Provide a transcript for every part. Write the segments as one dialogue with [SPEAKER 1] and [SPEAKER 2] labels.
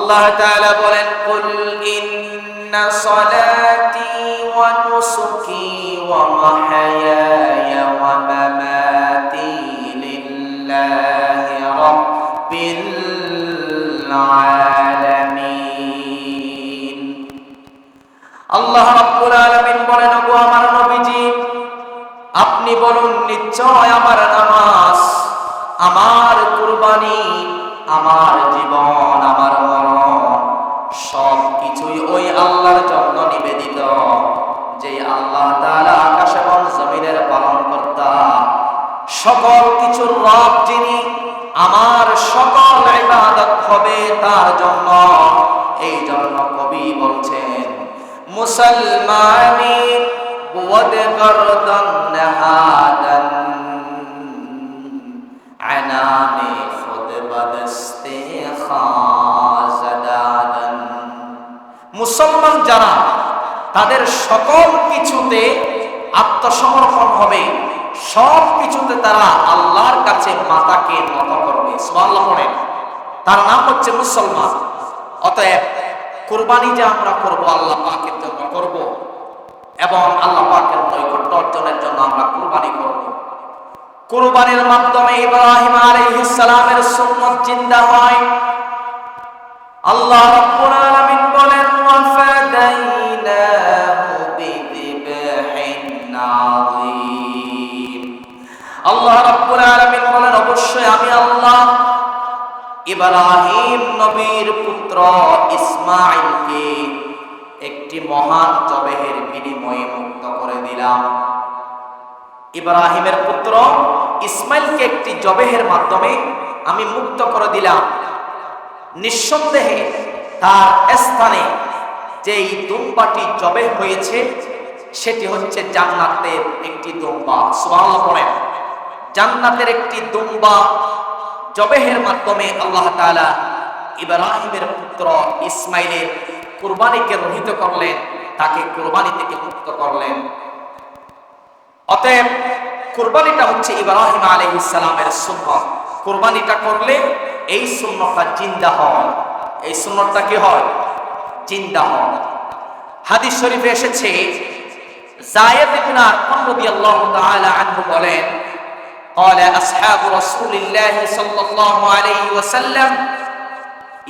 [SPEAKER 1] আল্লাহ তাআলা বলেন, কুল ইন্না সলাতি ওয়া নুসুকি ওয়া মাহইয়ায়া ওয়া মামাতি লিল্লাহি রাব্বিল আলামিন। আল্লাহ রাব্বুল আলামিন বলেন, ওগো আমার নবীজি, আপনি বলুন, নিশ্চয় আমার নামাজ, আমার কুরবানি, আমার জীবন, আমার মরণ সব কিছুই ওই আল্লাহর জন্য নিবেদিত, যে আল্লাহ তাআলা আকাশ এবং জমিনের পালনকর্তা, সকল কিছুর রব যিনি, আমার সকল ইবাদত হবে তার জন্য। এই জন্য কবি বলছেন, মুসলমানি বুদ গরদন নাহাদান আনামে খুদ বদস্তে খাজাদান। মুসলমান যারা, তাদের সকল কিছুতে আত্মসমর্পণ হবে, সব কিছুতে তারা আল্লাহর কাছে মাথাকে নত করবে। সুবহানাল্লাহ পড়েন। তার নাম হচ্ছে মুসলমান। অতএব কুরবানি যে আমরা করব, আল্লাহ পাকের জন্য করব এবং আল্লাহ পাকের নৈকট্য অর্জনের জন্য আমরা কুরবানি করব। কুরবানির মাধ্যমে ইব্রাহিম আলাইহিস সালামের সুন্নাত জিন্দা হয়। আল্লাহ রাব্বুল আলামিন বলেন, ওয়া ফাদাইনাহু বিযিবহিন আযীম। আল্লাহ রাব্বুল আলামিন বলেন, অবশ্যই আমি আল্লাহ ইব্রাহিম নবীর পুত্র ইসমাঈলকে একটি মহান জবেহের বিনিময়ে মুক্ত করে দিলাম। ইব্রাহিমের পুত্র ইসমাঈলকে একটি জবেহের মাধ্যমে আমি মুক্ত করে দিলাম। নিঃসন্দেহে তার স্থানে যেই দুম্বাটি জবেহ হয়েছে সেটি হচ্ছে জান্নাতের একটি দুম্বা। সুবহানাল্লাহ পড়েন। জান্নাতের একটি দুম্বা জবেহের মাধ্যমে আল্লাহ তাআলা ইব্রাহিমের পুত্র ইসমাঈলের কুরবানিকে রহিত করলেন, তাকে কুরবানি থেকে মুক্ত করলেন। অতএব কুরবানিটা হচ্ছে ইব্রাহিম আলাইহিস সালামের সুন্নাত। কুরবানিটা করলে এই সুন্নাতটা জিন্দা হয়। এই সুন্নাতটা কি হয়? জিন্দা হয়। হাদিস শরীফে এসেছে, যায়েদ ইবনে আরকাম রাদিয়াল্লাহু তাআলা আনহু বলেন, قال أصحاب رسول الله صلى الله عليه وسلم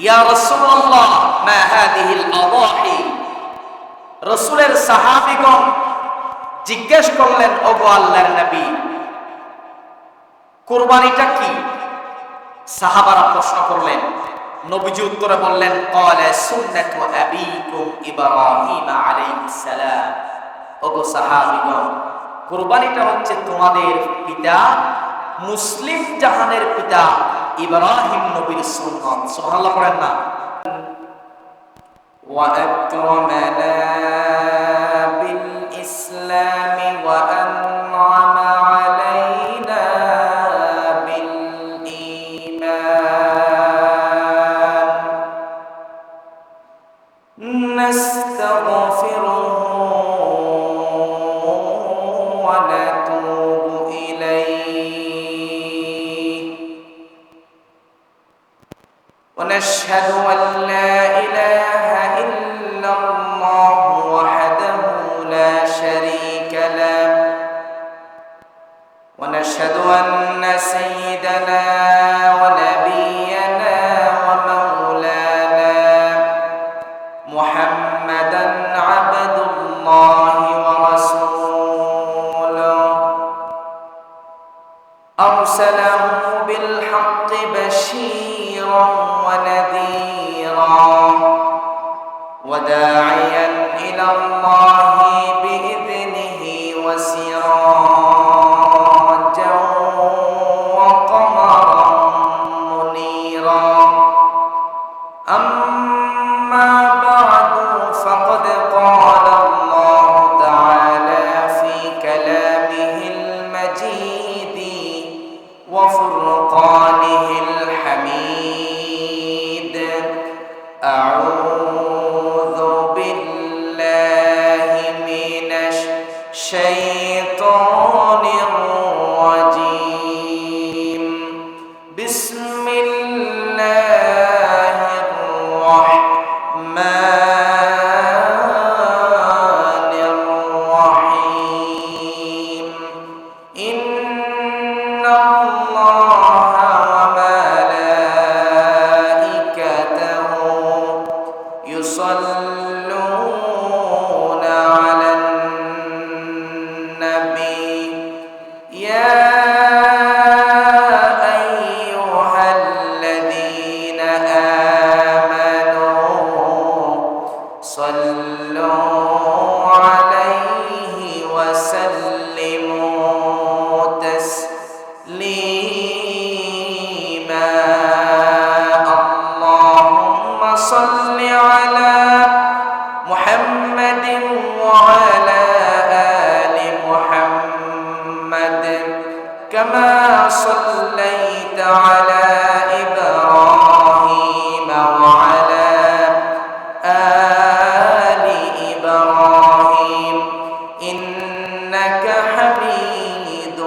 [SPEAKER 1] يا رسول الله ما هذه الأضاحي। রাসূলের সাহাবীগণ জিজ্ঞেস করলেন, ওগো আল্লাহর নবী, কুরবানিটা কি? সাহাবারা প্রশ্ন করলেন। নবীজি উত্তরে বললেন, قال سنة أبيكم إبراهيم عليه السلام। ওগো সাহাবীগণ, কুরবানিটা হচ্ছে তোমাদের পিতা, মুসলিম জাহানের পিতা ইব্রাহিম নবীর সুন্নাত। সুবহানাল্লাহ পড়েন না। ওয়া আকরামানা বিল ইসলাম ওয়া আন'আমা আলাইনা বিল ঈমান নাস্তাগফিরুহু ونشهد أن لا إله إلا الله وحده لا شريك له ونشهد أن سيدنا ونبينا ومولانا محمدا عبد الله ورسوله أرسله بالحق بشيرا ونذيرا وداعيا إلى الله بإذنه وسراجا وقمرا منيرا أما بعد فقد قال الله تعالى في كلامه المجيد وفرقانه الحميد أعوذ بالله من الشيطان الرجيم بسم الله الرحمن صل على محمد وعلى آل محمد كما صليت على إبراهيم وعلى آل إبراهيم إنك حميد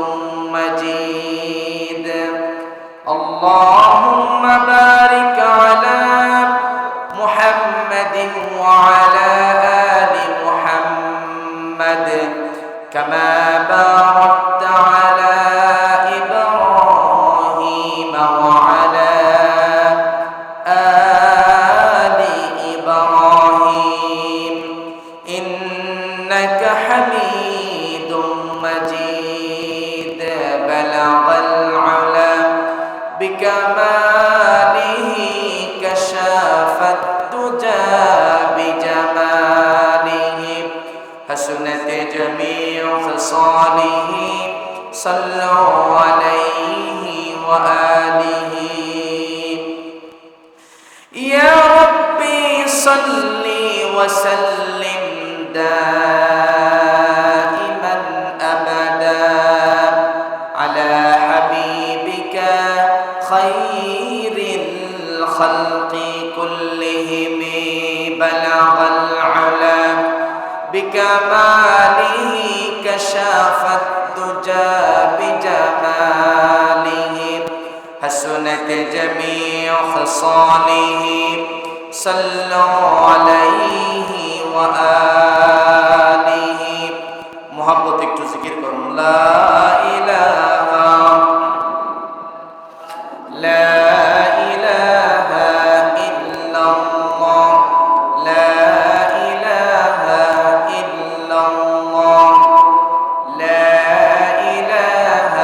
[SPEAKER 1] مجيد اللهم بارك على محمد وعلى آل محمد كما باركت على إبراهيم وعلى آل إبراهيم إنك حميد مجيد بلغ العلا بكماله كشف الدجى بجماله حسنت جميع خصاله صلوا عليه وآله يا ربي صل وسلم دائما أبدا على حبيبك خير الخلق كلهم بلغ العلا بكماله كشف الدجى بجماله حسنت جميع خصاله صلوا عليه وآله محبت একটু জিকির করুন লা ইলাহা لا إله إلا الله لا إله إلا الله لا إله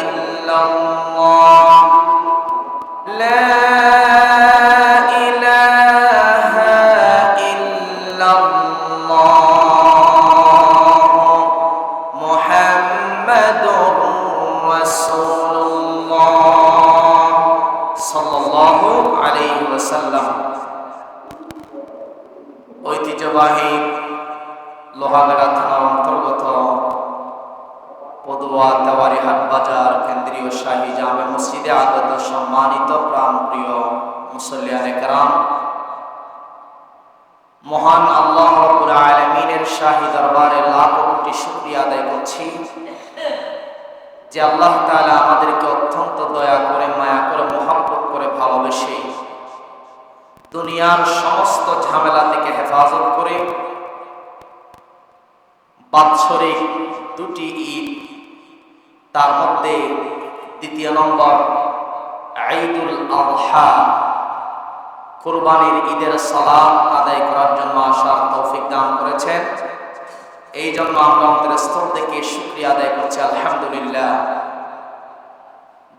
[SPEAKER 1] إلا الله لا إله إلا الله محمد رسول الله সাল্লাল্লাহু আলাইহি ওয়াসাল্লাম। ঐতিহ্যবাহী লোহাগাড়া থানার অন্তর্গত পদুয়া তেওয়ারি হাট বাজার কেন্দ্রীয় শাহী জামে মসজিদে আগত সম্মানিত প্রাণপ্রিয় মুসল্লিয়ানে কেরাম, মহান আল্লাহ রাব্বুল আলামিনের শাহী দরবারে লাখ কোটি শুকরিয়া আদায় করছি যে আল্লাহ তাআলা আমাদেরকে অত্যন্ত দয়া করে, মায়া করে, মহব্বত করে, ভালোবেসে দুনিয়ার সমস্ত ঝামেলা থেকে হেফাজত করে বাৎসরিক দুটি ঈদ, তার মধ্যে দ্বিতীয় নম্বর ঈদুল আযহা কুরবানির ঈদের সালাত আদায় করার জন্য আসার তৌফিক দান করেছেন। এই জন্য আমরা আমাদের স্থল থেকে শুকরিয়া আদায় করছি আলহামদুলিল্লাহ।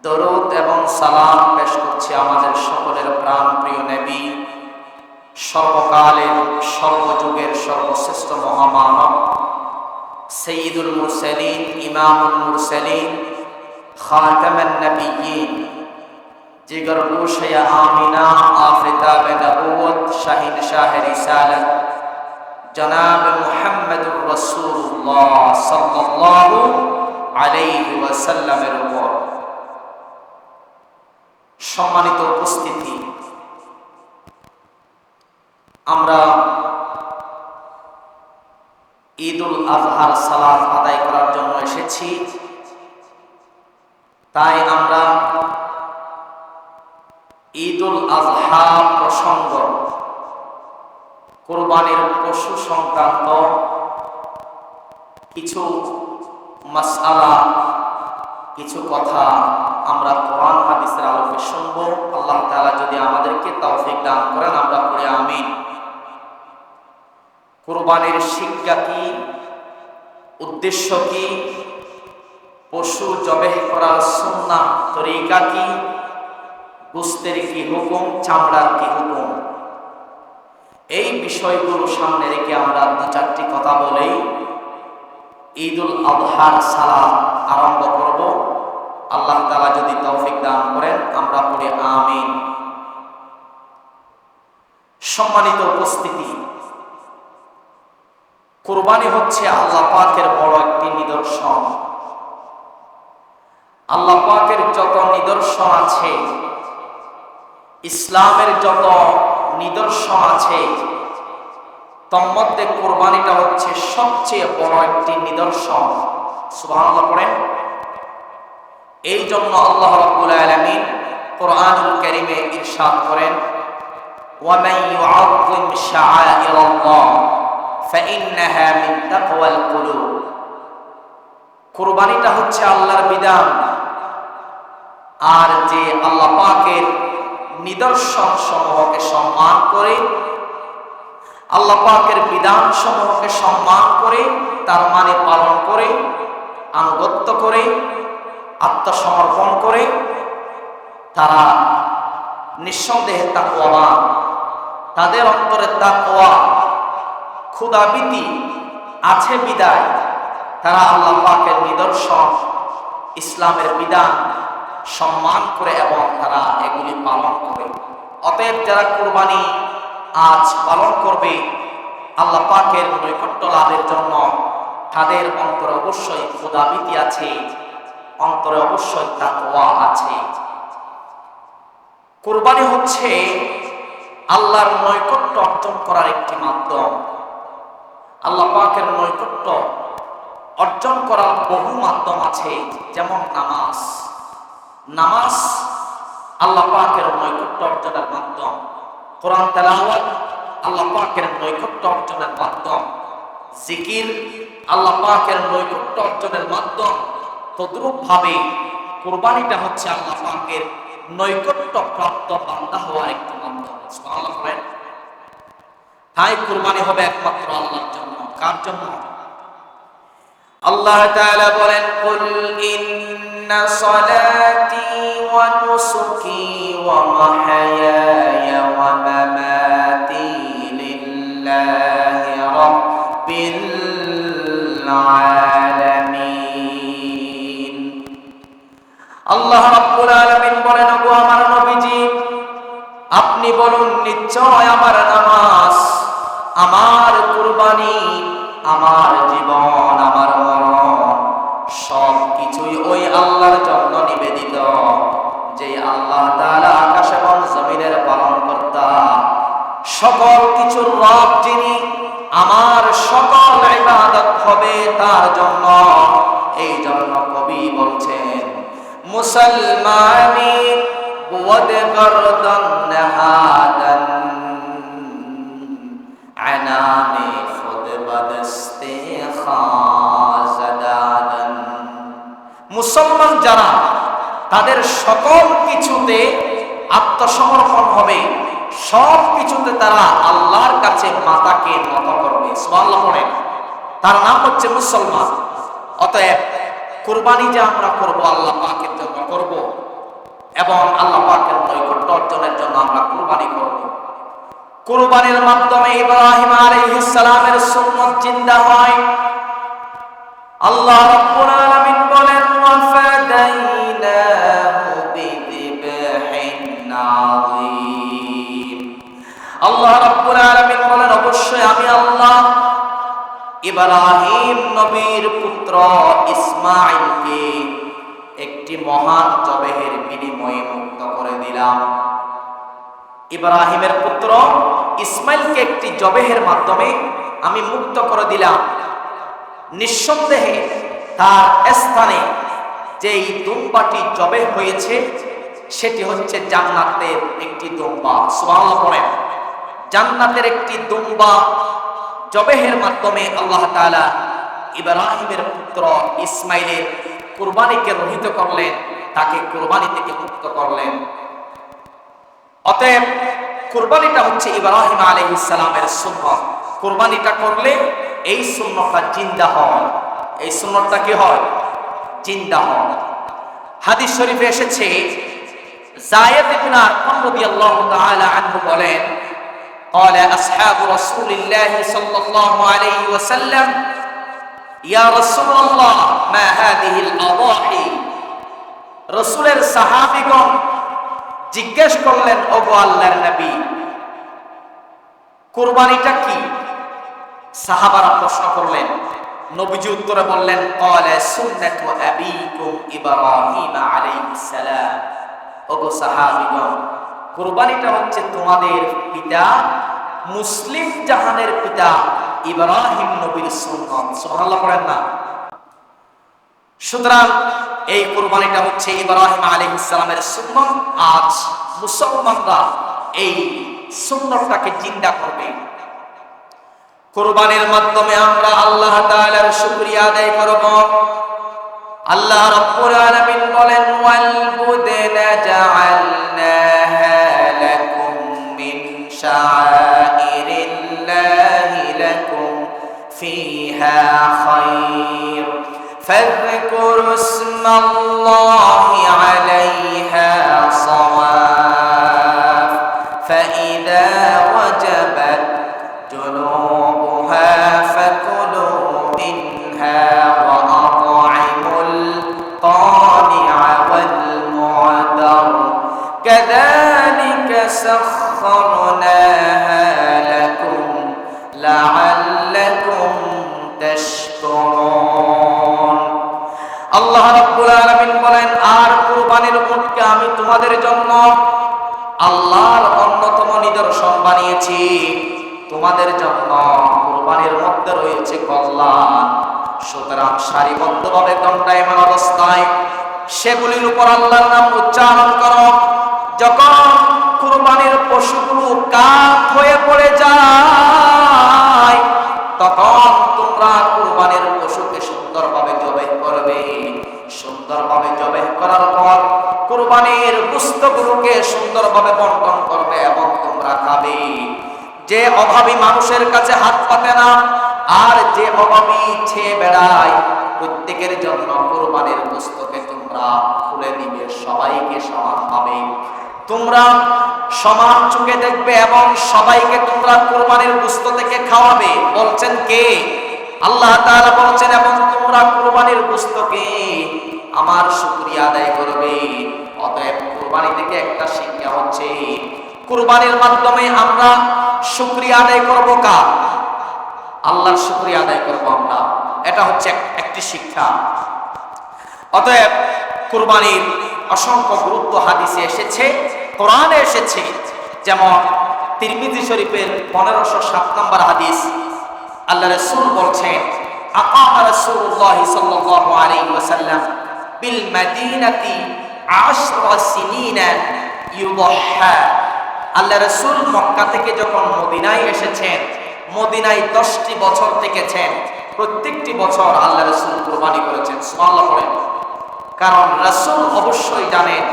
[SPEAKER 1] দরুদ এবং সালাম পেশ করছি আমাদের সকলের প্রাণ প্রিয় নবী, সর্বকালের সর্বযুগের সর্বশ্রেষ্ঠ মহামানব সাইয়্যিদুল মুরসালিন, ইমামুল মুরসালিন, খাতামান নবিয়্যিন, জিগর গোশে আমিনা, আফতাবে নবুয়ত, শাহিন শাহে রিসালাত জনাব মুহাম্মদুর রাসূলুল্লাহ সাল্লাল্লাহু আলাইহি ওয়াসাল্লামের উপর। সম্মানিত উপস্থিতি, আমরা ঈদুল আযহার সালাত আদায় করার জন্য এসেছি। তাই আমরা ঈদুল আযহা প্রসঙ্গ, কুরবানির পশু সংক্রান্ত কিছু মাসআলা, কিছু কথা আমরা কোরআন হাদিসের আলোকে শুনব। আল্লাহ তাআলা যদি আমাদেরকে তৌফিক দান করেন আমরা পড়ি আমিন। কুরবানির শিক্ষা কি, উদ্দেশ্য কি, পশু জবেহ করার সুন্নাহ তরিকা কি, গোশতের কি হুকুম, চামড়ার কি হুকুম, এই বিষয়গুলো সামনে রেখে আমরা দু চারটি কথা বলেই ঈদুল আযহার সালাত আরম্ভ করব। আল্লাহ তাআলা যদি তৌফিক দান করেন আমরা পড়ি আমিন। সম্মানিত উপস্থিতি, কুরবানি হচ্ছে আল্লাহ পাকের বড় একটি নিদর্শন। আল্লাহ পাকের যত নিদর্শন আছে, ইসলামের যত নিদর্শন আছে, তন্মধ্যে কুরবানিটা হচ্ছে সবচেয়ে বড় একটি নিদর্শন। সুবহানাল্লাহ পড়েন। এই জন্য আল্লাহ রাব্বুল আলামিন কোরআনুল কারীমে ইরশাদ করেন, ওয়া মান ইউআযযিম শাআইরাল্লাহ ফাইন্নাহা মিন তাকওয়াল কুলুব। কুরবানিটা হচ্ছে আল্লাহর বিধান, আর যে আল্লাহ পাকের নিদর্শন সমূহকে সম্মান করে, আল্লাহ পাকের বিধান সমূহকে সম্মান করে, তার মানে পালন করে, আনুগত্য করে, আত্মসমর্পণ করে, তারা নিঃসন্দেহে তাকওয়াবান। তাদের অন্তরে তাকওয়া, ক্ষুধাভীতি আছে বিদায় তারা আল্লাহ পাকের নিদর্শন, ইসলামের বিধান সম্মান করে এবং তারা এগুলি পালন করে। অতএব যারা কুরবানি আজ পালন করবে আল্লাহ পাকের নৈকট্য লাভের জন্য, তাদের অন্তরে অবশ্যই ক্ষুধাভীতি আছে, অন্তরে অবশ্যই তাকওয়া আছে। কুরবানি হচ্ছে আল্লাহর নৈকট্য অর্জন করার একটি মাধ্যম। আল্লাহ পাকের নৈকট্য অর্জন করার বহু মাধ্যম আছে, যেমন নামাজ। নামাজ আল্লাহ পাকের নৈকট্য অর্জনের মাধ্যম। কোরআন তেলাওয়াত আল্লাহ পাকের নৈকট্য অর্জনের মাধ্যম। জিকির আল্লাহ পাকের নৈকট্য অর্জনের মাধ্যম। তদ্রূপ ভাবে কুরবানিটা হচ্ছে আল্লাহ পাকের নৈকট্য প্রাপ্ত বান্দা হওয়ার একটি মাধ্যম। সুবহানাল্লাহ বলেন। তাই কুরবানি হবে একমাত্র আল্লাহর জন্য। কার জন্য? আল্লাহ তাআলা বলেন, কুল ইন্না সলাতি ওয়া নুসুকি ওয়া মাহইয়ায়া ওয়া মামাতি লিল্লাহি রাব্বিল আলামিন। আল্লাহ রাব্বুল আলামিন বলেন, ওগো আমার নবীজি, আপনি বলুন, নিশ্চয় আমার নামাজ, আমার কুরবানি, আমার জীবন, আমার মরণ সব কিছুই ওই আল্লাহর জন্য নিবেদিত, যে আল্লাহ তাআলা আকাশ এবং জমিনের পালনকর্তা, সকল কিছুর রব যিনি, আমার সকল ইবাদত হবে তার জন্য। এই জন্য কবি বলছেন, মুসলমানি বুদ গরদন নাহাদান আনানে খুদ বদস্তে খাজাদান। মুসলমান যারা, তাদের সকল কিছুতে আত্মসমর্পণ হবে, সব কিছুতে তারা আল্লাহর কাছে মাতাকে নত করবে। সুবহানাল্লাহ পড়েন। তার নাম হচ্ছে মুসলমান। অতএব কুরবানি যে আমরা করব আল্লাহ পাকের জন্য করব, এবং আল্লাহ পাকের নৈকট্য অর্জনের জন্য আমরা কুরবানি করব। কুরবানির মাধ্যমে ইব্রাহিম আলাইহিস সালামের সুন্নাত জিন্দা হয়। আল্লাহ রাব্বুল আলামিন বলেন, ওয়া ফাদাইনাহু বিযিবহিন আযীম। আল্লাহ রাব্বুল আলামিন বলেন, অবশ্যই আমি আল্লাহ ইব্রাহিম নবীর পুত্র ইসমাঈলকে একটি মহান জবেহের বিনিময়ে মুক্ত করে দিলাম। ইব্রাহিমের পুত্র ইসমাঈলকে একটি জবেহের মাধ্যমে আমি মুক্ত করে দিলাম। নিঃসন্দেহে তার স্থানে যেই দুম্বাটি জবেহ হয়েছে সেটি হচ্ছে জান্নাতের একটি দুম্বা। সুবহানাল্লাহ পড়েন। জান্নাতের একটি দুম্বা জবেহের মাধ্যমে আল্লাহ তাআলা ইব্রাহিমের পুত্র ইসমাঈলের কুরবানিকে রহিত করলেন, তাকে কুরবানি থেকে মুক্ত করলেন। অতএব কুরবানিটা হচ্ছে ইব্রাহিম আলাইহিস সালামের সুন্নাত। কুরবানিটা করলে এই সুন্নাতটা জিন্দা হয়। এই সুন্নাতটা কি হয়? জিন্দা হয়। হাদিস শরীফে এসেছে, যায়েদ ইবনে আরকাম রাদিয়াল্লাহু তাআলা আনহু বলেন, قال أصحاب رسول الله صلى الله عليه وسلم يا رسول الله ما هذه الأضاحي। রাসূলের সাহাবীগণ জিজ্ঞেস করলেন, ওগো আল্লাহর নবী, কুরবানিটা কি? সাহাবারা প্রশ্ন করলেন, নবীজি উত্তরে বললেন, ক্বালা সুন্নাতু আবিকুম ইব্রাহিম আলাইহিস সালাম। ওগো সাহাবীগণ, কুরবানিটা হচ্ছে তোমাদের পিতা মুসলিম জাহানের পিতা ইব্রাহিম নবীর সুন্নাত। সুবহানাল্লাহ পড়েন না। সুতরাং এই কুরবানিটা হচ্ছে ইব্রাহিম আলাইহিস সালামের সুন্নাত। আজ মুসলমানরা এই সুন্নাতটাকে জিন্দা করবে। কুরবানির মাধ্যমে আমরা আল্লাহ তাআলার শুকরিয়া আদায় করব। আল্লাহ রাব্বুল আলামিন বলেন, ওয়াল বুদনা জাআলনাহা লাকুম মিন শাআইরিল্লাহি লাকুম ফিহা খায়র ফাযকুরু ইসমাল্লাহি আলাইহা সাওয়াফ ফাইদা ওয়াজাবাত جنوبها فكلوا منها وأطعموا القانع والمعتر كذلك سخرناها لكم لعلكم تشكرون। আল্লাহ রাব্বুল আলামিন বলেন, আর কুরবানির উটকে আমি তোমাদের জন্য আল্লাহর অন্যতম নিদর্শন বানিয়েছি। তোমাদের জন্য কুরবানির মধ্যে রয়েছে কল্যাণ। সুতরাং সারিবদ্ধভাবে দণ্ডায়মান অবস্থায় সেগুলির উপর আল্লাহর নাম উচ্চারণ করো। যখন কুরবানির পশুগুলো কাত হয়ে পড়ে যায়, তখন তোমরা কুরবানির পশুকে সুন্দরভাবে জবাই করবে। সুন্দরভাবে জবাই করার পর কুরবানির গোশতগুলোকে সুন্দরভাবে বণ্টন করবে এবং তোমরা খাবে। যে অভাবী মানুষের কাছে হাত পাতে না, আর যে অভাবী ছেয়ে বেড়ায়, প্রত্যেকের জন্য কুরবানির গোশতকে তোমরা খুলে দিবে। সবাইকে সমানভাবে তোমরা সমান চোখে দেখবে এবং সবাইকে তোমরা কুরবানির গোশত থেকে খাওয়াবে। বলছেন কে? আল্লাহ তাআলা বলছেন, এবং তোমরা কুরবানির গোশতকে আমার শুকরিয়া আদায় করবে। অতএব কুরবানি থেকে একটা শিক্ষা হচ্ছে, কুরবানির মাধ্যমে আমরা শুকরিয়া আদায় করব। কার? আল্লাহর শুকরিয়া আদায় করব আমরা। এটা হচ্ছে একটি শিক্ষা। অতএব কুরবানির অসংখ্য গুরুত্ব হাদিসে এসেছে, কোরআনে এসেছে। যেমন তিরমিজি শরীফের 1507 নম্বর হাদিস, আল্লাহ রাসূল বলছেন, আকামা রাসূলুল্লাহ সাল্লাল্লাহু আলাইহি ওয়াসাল্লাম বিল মাদিনাতি 10 সিনিনা ইউদহা। আল্লাহ রাসূল মক্কা থেকে যখন মদিনায় এসেছেন, মদিনায় 10টি বছর থেকেছেন। প্রত্যেকটি বছর আল্লাহ রাসূল কুরবানি করেছেন। সুবহানাল্লাহ বলেন। কারণ রাসূল অবশ্যই জানেন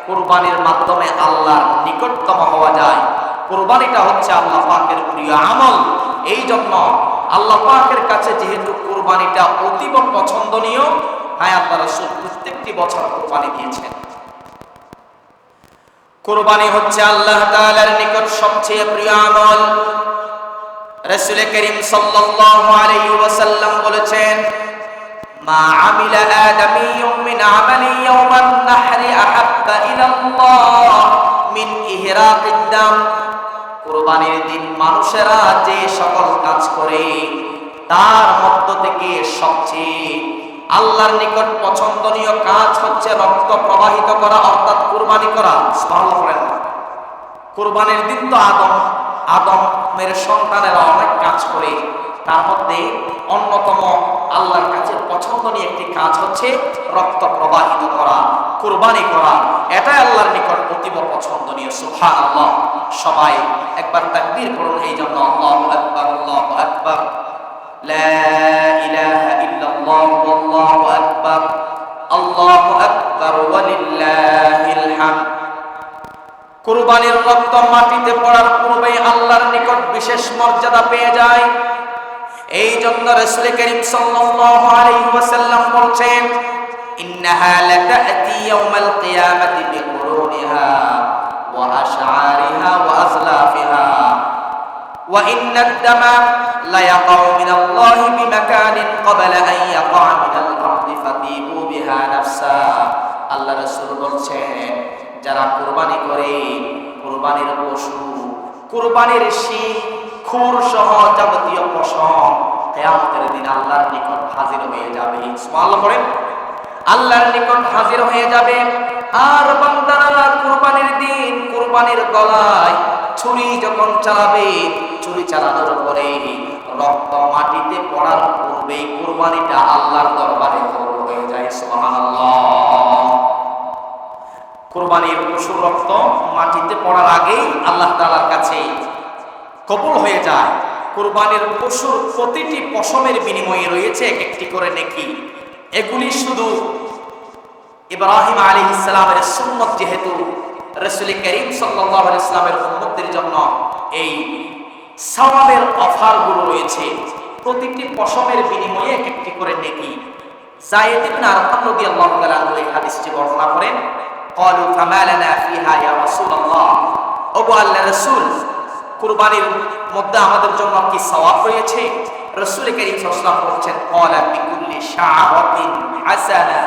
[SPEAKER 1] কুরবানির মাধ্যমে আল্লাহর নিকটতম হওয়া যায়। কুরবানিটা হচ্ছে আল্লাহ পাকের প্রিয় আমল। এই জন্য আল্লাহ পাকের কাছে যেহেতু কুরবানিটা অতীব পছন্দনীয়, তাই আল্লাহ রাসূল প্রত্যেকটি বছর কুরবানি দিয়েছেন। কুরবানি হচ্ছে আল্লাহ তাআলার নিকট সবচেয়ে প্রিয় আমল। রাসূল করিম সাল্লাল্লাহু আলাইহি ওয়াসাল্লাম বলেছেন, মা আমিলা আদামিয়্যুম মিন আমালি ইয়াওমান নাহরি আহাব্বা ইলাল্লাহ মিন ইহরাকিদ দাম। কুরবানির দিন মানুষেরা যে সকল কাজ করে, তার মধ্য থেকে সবচেয়ে আল্লাহর নিকট পছন্দনীয় কাজ হচ্ছে রক্ত প্রবাহিত করা, অর্থাৎ কুরবানি করা। সুবহানাল্লাহ বলেন। কুরবানির দিন তো আদমের সন্তানেরা অনেক কাজ করে, তার মধ্যে অন্যতম আল্লাহর কাছে পছন্দনীয় একটি কাজ হচ্ছে রক্ত প্রবাহিত করা, কুরবানি করা। এটাই আল্লাহর নিকট অতীব পছন্দনীয়। সুবহানাল্লাহ। সবাই একবার তাকবীর করুন এই জন্য। আল্লাহু আকবার, আল্লাহু আকবার, লা ইলাহা ইল্লাল্লাহ, আল্লাহু আকবার, আল্লাহু আকবার ওয়া লিল্লাহিল হামদ। কুরবানির রক্ত মাটিতে পড়ার পূর্বে আল্লাহর নিকট বিশেষ মর্যাদা পেয়ে যায়। এই জন্য রাসূল করিম সাল্লাল্লাহু আলাইহি ওয়াসাল্লাম বলছেন, ইন্নাহা লাতা'তি ইয়াওমাল কিয়ামাতি বিকুরুনিহা ওয়া আশআরিহা ওয়া আজলাফিহা ওয়া ইন্নাদ দামা লা ইয়াকাউ মিনাল্লাহি বিমাকানিন ক্বাবলা আন ইয়াকা মিনাল আরদি ফাতিবু বিহা নাফসা। আল্লাহ রাসূল বলছেন, যারা কুরবানি করে, কুরবানির পশু, কুরবানির শিং খুর সহ যাবতীয় পশম কিয়ামতের দিন আল্লাহর নিকট হাজির হয়ে যাবে। সুবহানাল্লাহ বলেন। আল্লাহর নিকট হাজির হয়ে যাবে। আর বান্দারা কুরবানির দিন কুরবানির গলায় ছুরি যখন চালাবে, ছুরি চালানোর পরে রক্ত মাটিতে পড়ার পূর্বে কুরবানিটা আল্লাহর দরবারে কবুল হয়ে যায়। সুবহানাল্লাহ। কুরবানির পশুর রক্ত মাটিতে পড়ার আগেই আল্লাহ তাআলার কাছে কবুল হয়ে যায়। কুরবানির পশুর প্রতিটি পশমের বিনিময়ে রয়েছে এক একটি করে নেকি। এগুলি শুধু ইব্রাহিম আলাইহিস সালামের সুন্নাত, যেহেতু রাসূল করিম সাল্লাল্লাহু আলাইহি ওয়াসাল্লামের উম্মতদের জন্য এই সওয়াবের অফারগুলো রয়েছে। প্রতিটি পশমের বিনিময়ে এক একটি করে নেকি। যায়েদ ইবনে আরকাম রাদিয়াল্লাহু তাআলা আনহু এই হাদিসটি বর্ণনা করেন। ক্বালু ফামা লানা ফিহা ইয়া রাসূলুল্লাহ, ওগো আল্লাহর রাসূল, কুরবানির মধ্যে আমাদের জন্য কি সওয়াব রয়েছে? রাসূল করিম সাল্লাল্লাহু আলাইহি ওয়াসাল্লাম বলেন, ক্বালা বিকুল্লি শাআরাতিন হাসানা,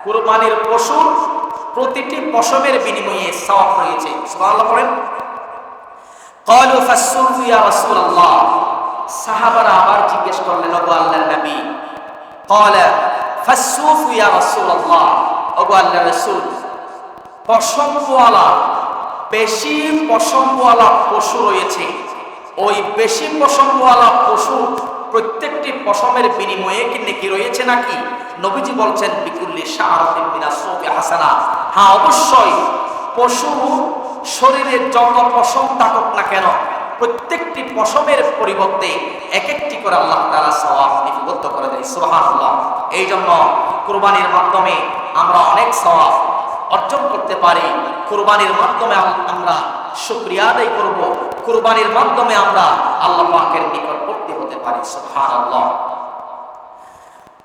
[SPEAKER 1] কুরবানির পশুর প্রতিটি পশমের বিনিময়ে সওয়াব রয়েছে। সুবহানাল্লাহ পড়েন। ক্বালু ফাসসুফু ইয়া রাসূলুল্লাহ, সাহাবারা আবার জিজ্ঞেস করলেন, ওগো আল্লাহর নবী, ক্বালা ফাসসুফু ইয়া রাসূলুল্লাহ, ওগো আল্লাহর রাসূল, পশমওয়ালা বেশি পশমওয়ালা পশু রয়েছে, ওই বেশি পশমওয়ালা পশু প্রত্যেকটি পশমের বিনিময়ে কি নেকি রয়েছে নাকি? নবীজি বলছেন বিকুল্লি শাআরাতিন মিনাস সুফি হাসানা, হ্যাঁ অবশ্যই পশু শরীরে যত পশম থাকুক না কেন প্রত্যেকটি পশমের পরিবর্তে এক একটি করে আল্লাহ তাআলা সওয়াব লিপিবদ্ধ করে দেয়। সুবহানাল্লাহ। এই জন্য কুরবানির মাধ্যমে আমরা অনেক সওয়াব অর্জন করতে পারি। কুরবানির মাধ্যমে আমরা শুকরিয়া আদায় করব। কুরবানির মাধ্যমে আমরা আল্লাহ পাকের নিকটবর্তী হতে পারি। সুবহানাল্লাহ।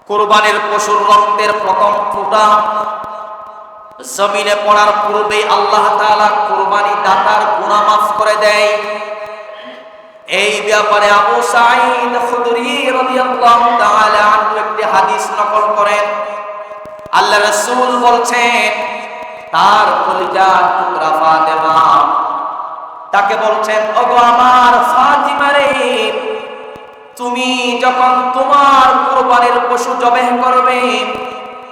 [SPEAKER 1] কুরবানির পশুর রক্তের প্রথম ফোঁটা জমিনে পড়ার পূর্বে আল্লাহ তাআলা কুরবানি দাতার গুনাহ মাফ করে দেয়। এই ব্যাপারে আবু সাঈদ খুদরি রাদিয়াল্লাহু তাআলা আনহু একটি হাদিস নকল করেন। আল্লাহ রাসূল বলছেন, তার কলিজার টুকরা ফাতেমা তাকে বলছেন, ওগো আমার ফাতিমা রে, তুমি যখন তোমার কুরবানির পশু জবেহ করবে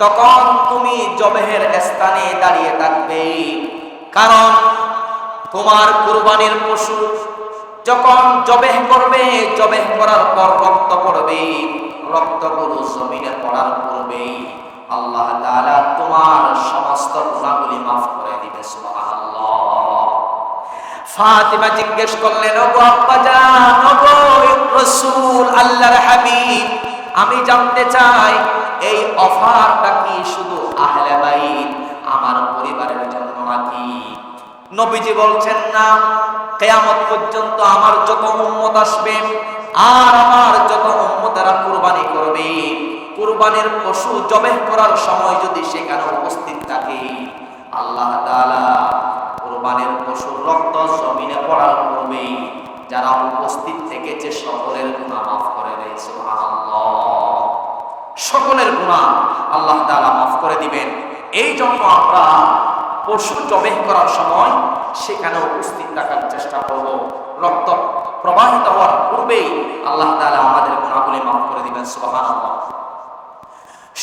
[SPEAKER 1] তখন তুমি জবেহের স্থানে দাঁড়িয়ে থাকবে, কারণ তোমার কুরবানির পশু যখন জবেহ করবে, জবেহ করার পর রক্ত পড়বে, রক্তগুলো জমিনে পড়ার পূর্বে আল্লাহ তাআলা তোমার সমস্ত গুনাহগুলি মাফ করে দিবে। সুবহানাল্লাহ। ফাতিমা জিজ্ঞেস করলেন, ওগো আব্বাজান, ওগো রাসূল আল্লাহর হাবিব, আমি জানতে চাই এই অফারটা কি শুধু আহলে বাইত আমার পরিবারের জন্য নাকি? নবীজি বলছেন, না, কিয়ামত পর্যন্ত আমার যত উম্মত আসবে আর আমার যত উম্মতেরা কুরবানি করবে, কুরবানির পশু জবেহ করার সময় যদি সেখানে উপস্থিত থাকে, আল্লাহ তাআলা কুরবানির পশুর রক্ত জমিনে পড়ার পূর্বে যারা উপস্থিত থেকেছে সকলের গুনাহ মাফ করে দেয়। সুবহানাল্লাহ। সকলের গুনাহ আল্লাহ তাআলা মাফ করে দিবেন। এই জন্য আমরা পশু জবেহ করার সময় সেখানে উপস্থিত থাকার চেষ্টা করব। রক্ত প্রবাহিত হওয়ার পূর্বেই আল্লাহ তাআলা আমাদের গুনাহগুলি মাফ করে দিবেন। সুবহানাল্লাহ।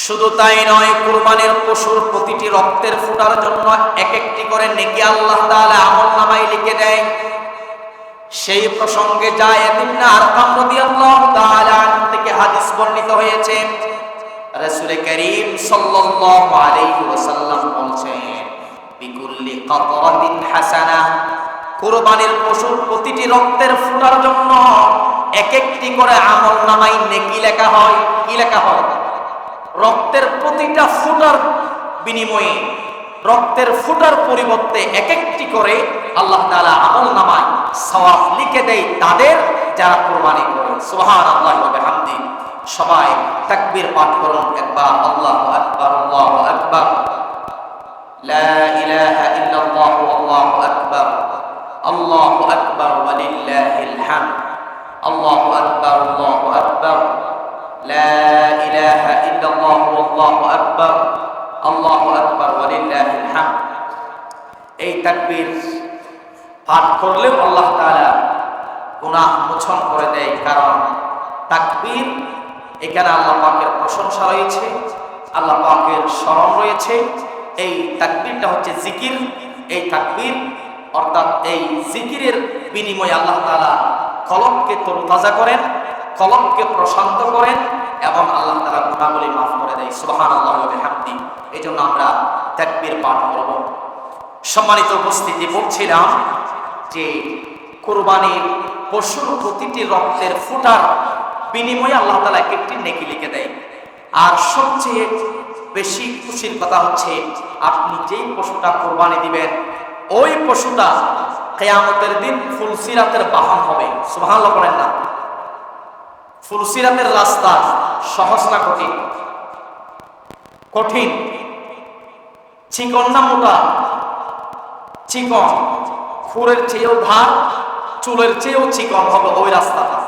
[SPEAKER 1] শুধু তাই নয়, কুরবানির পশুর প্রতিটি রক্তের ফোঁটার জন্য এক একটি করে নেকি আল্লাহ তাআলা আমলনামায় লিখে দেয়। সেই প্রসঙ্গে যায়েদ ইবনে আরকাম রাদিয়াল্লাহু তাআলা আনহু থেকে হাদিস বর্ণিত হয়েছে। রাসূল করিম সাল্লাল্লাহু আলাইহি ওয়াসাল্লাম বলেছেন, বিকুল্লি কাতরাতিন হাসানা, কুরবানির পশুর প্রতিটি রক্তের ফোঁটার জন্য এক একটি করে আমলনামায় নেকি লেখা হয়। কি লেখা হয়? রক্তের প্রতিটা ফোঁটার বিনিময়ে, রক্তের ফোঁটার পরিবর্তে এক একটি করে আল্লাহ তাআলা আমলনামায় সওয়াব লিখে দেয় তাদের যারা কুরবানি করে। সুবহানাল্লাহি ওয়া বিহামদিহি। সবাই তাকবীর পাঠ করুন একবার। আল্লাহু আকবার, আল্লাহু আকবার, লা ইলাহা ইল্লাল্লাহ, আল্লাহু আকবার, আল্লাহু আকবার ওয়া লিল্লাহিল হামদ, আল্লাহু আকবার, আল্লাহু আকবার, লা ইলাহা ইল্লাল্লাহ, আল্লাহু আকবার, আল্লাহু আকবার ওয়া লিল্লাহিল হামদ। এই তাকবীর পাঠ করলেও আল্লাহ তাআলা গুনাহ মোচন করে দেয়। কারণ তাকবীর, এখানে আল্লাহ পাকের প্রশংসা রয়েছে, আল্লাহ পাকের স্মরণ রয়েছে। এই তাকবীরটা হচ্ছে জিকির। এই তাকবীর অর্থাৎ এই জিকিরের বিনিময়ে আল্লাহ তাআলা কলবকে তরতাজা করেন, কলবকে প্রশান্ত করেন এবং আল্লাহ তাআলা গুনাহগুলি মাফ করে দেয়। সুবহানাল্লাহি ওয়া বিহামদিহি। এজন্য আমরা তাকবীর পাঠ করব। সম্মানিত উপস্থিতি, বলছিলাম যে কুরবানির পশুর প্রতিটি রক্তের ফোঁটার বিনিময়ে আল্লাহ তাআলা একটি নেকি লিখে দেয়। আর সবচেয়ে বেশি খুশির কথা হচ্ছে, আপনি যেই পশুটা কুরবানি দিবেন ওই পশুটা কিয়ামতের দিন ফুলসিরাতের বাহন হবে। সুবহানাল্লাহ বলেন না? ফুলসিরাতের রাস্তা সহজ না কঠিন? কঠিন। চিকন না মোটা? চিকন। খুরের চেয়েও ধার, চুলের চেয়েও চিকন হবে ওই রাস্তাটা।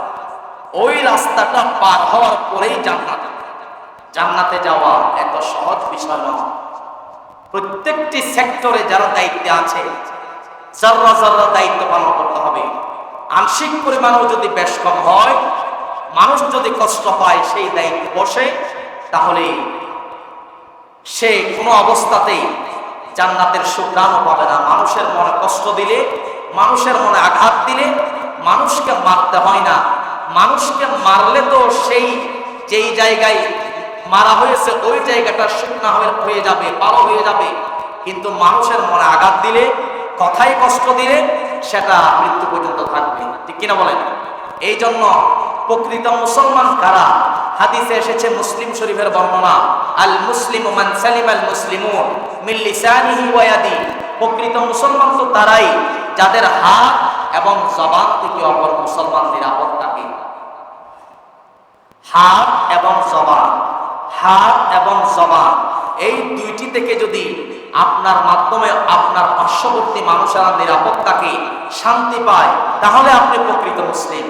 [SPEAKER 1] ওই রাস্তাটা পার হওয়ার পরেই জান্নাত। জান্নাতে যাওয়া এত সহজ বিষয় নয়। প্রত্যেকটি সেক্টরে যারা দায়িত্বে আছে, যারা যারা দায়িত্ব পালন করতে হবে। আংশিক পরিমাণেও যদি বেশ কম হয়, মানুষ যদি কষ্ট পায় সেই দায়িত্ব বসে, তাহলে সে কোনো অবস্থাতেই জান্নাতের সুঘ্রাণও পাবে না। মানুষের মনে কষ্ট দিলে, মানুষের মনে আঘাত দিলে, মানুষকে মারতে হয় না। মানুষকে মারলে তো সেই যেই জায়গায় মারা হয়েছে ওই জায়গাটা শুকনা হয়ে যাবে, পালো হয়ে যাবে। কিন্তু মানুষের মনে আঘাত দিলে, কথায় কষ্ট দিলে, সেটা মৃত্যু পর্যন্ত থাকবে। ঠিক কিনা বলেন? এই জন্য প্রকৃত মুসলমান কারা? হাদিসে এসেছে, মুসলিম শরীফের বর্ণনা, আল মুসলিমু মান সালিমাল মুসলিমুন মিন লিসানিহি ওয়া ইয়াদিহি। প্রকৃত মুসলমান তো তারাই যাদের হাত এবং জবান থেকে অপর মুসলমান নিরাপদ থাকে। হাত এবং জবান, হাত এবং জবান, এই দুইটি থেকে যদি আপনার মাধ্যমে আপনার পার্শ্ববর্তী মানুষেরা নিরাপদ থাকে, শান্তি পায়, তাহলে আপনি প্রকৃত মুসলিম।